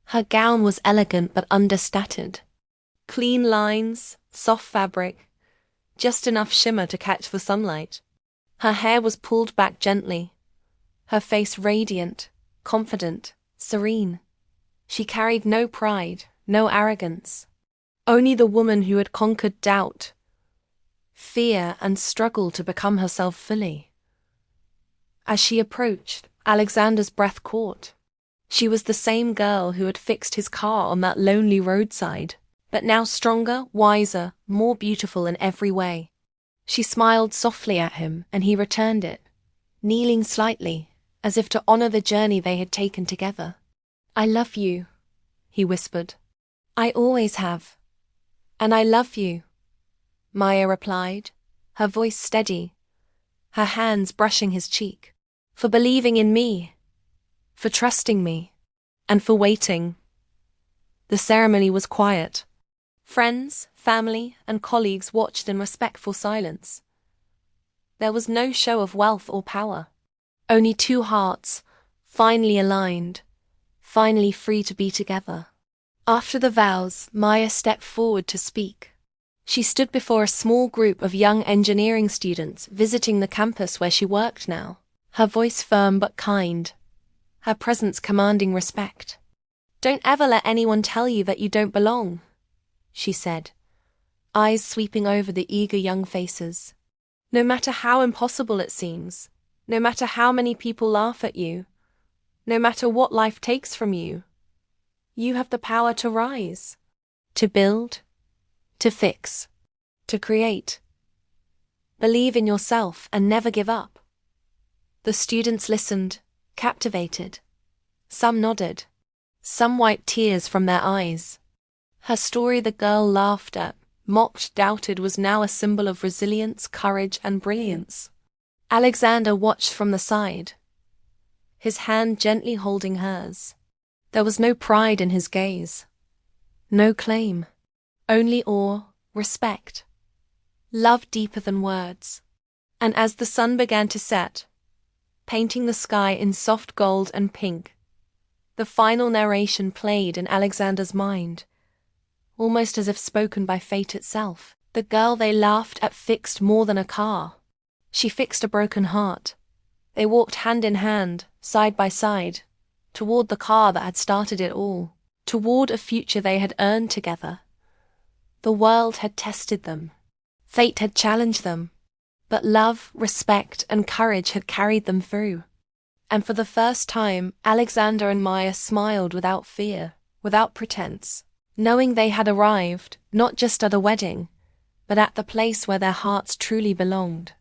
Her gown was elegant but understated. Clean lines, soft fabric, just enough shimmer to catch the sunlight. Her hair was pulled back gently, her face radiant, confident, serene. She carried no pride, no arrogance. Only the woman who had conquered doubt, fear, and struggle to become herself fully. As she approached, Alexander's breath caught. She was the same girl who had fixed his car on that lonely roadside, but now stronger, wiser, more beautiful in every way. She smiled softly at him, and he returned it, kneeling slightly, as if to honor the journey they had taken together. "I love you," he whispered. "I always have. And I love you," Maya replied, her voice steady, her hands brushing his cheek. "For believing in me, for trusting me, and for waiting." The ceremony was quiet. Friends, family, and colleagues watched in respectful silence. There was no show of wealth or power. Only two hearts, finally aligned, finally free to be together. After the vows, Maya stepped forward to speak. She stood before a small group of young engineering students visiting the campus where she worked now, her voice firm but kind, her presence commanding respect. "Don't ever let anyone tell you that you don't belong," she said, eyes sweeping over the eager young faces. "No matter how impossible it seems, no matter how many people laugh at you, no matter what life takes from you, you have the power to rise, to build, to fix, to create. Believe in yourself and never give up." The students listened, captivated. Some nodded. Some wiped tears from their eyes. Her story the girl laughed at, mocked, doubted, was now a symbol of resilience, courage, and brilliance. Alexander watched from the side, his hand gently holding hers. There was no pride in his gaze, no claim, only awe, respect, love deeper than words. And as the sun began to set, painting the sky in soft gold and pink, the final narration played in Alexander's mind, almost as if spoken by fate itself. The girl they laughed at fixed more than a car. She fixed a broken heart. They walked hand in hand, side by side, toward the car that had started it all, toward a future they had earned together. The world had tested them. Fate had challenged them. But love, respect, and courage had carried them through. And for the first time, Alexander and Maya smiled without fear, without pretense, knowing they had arrived, not just at a wedding, but at the place where their hearts truly belonged.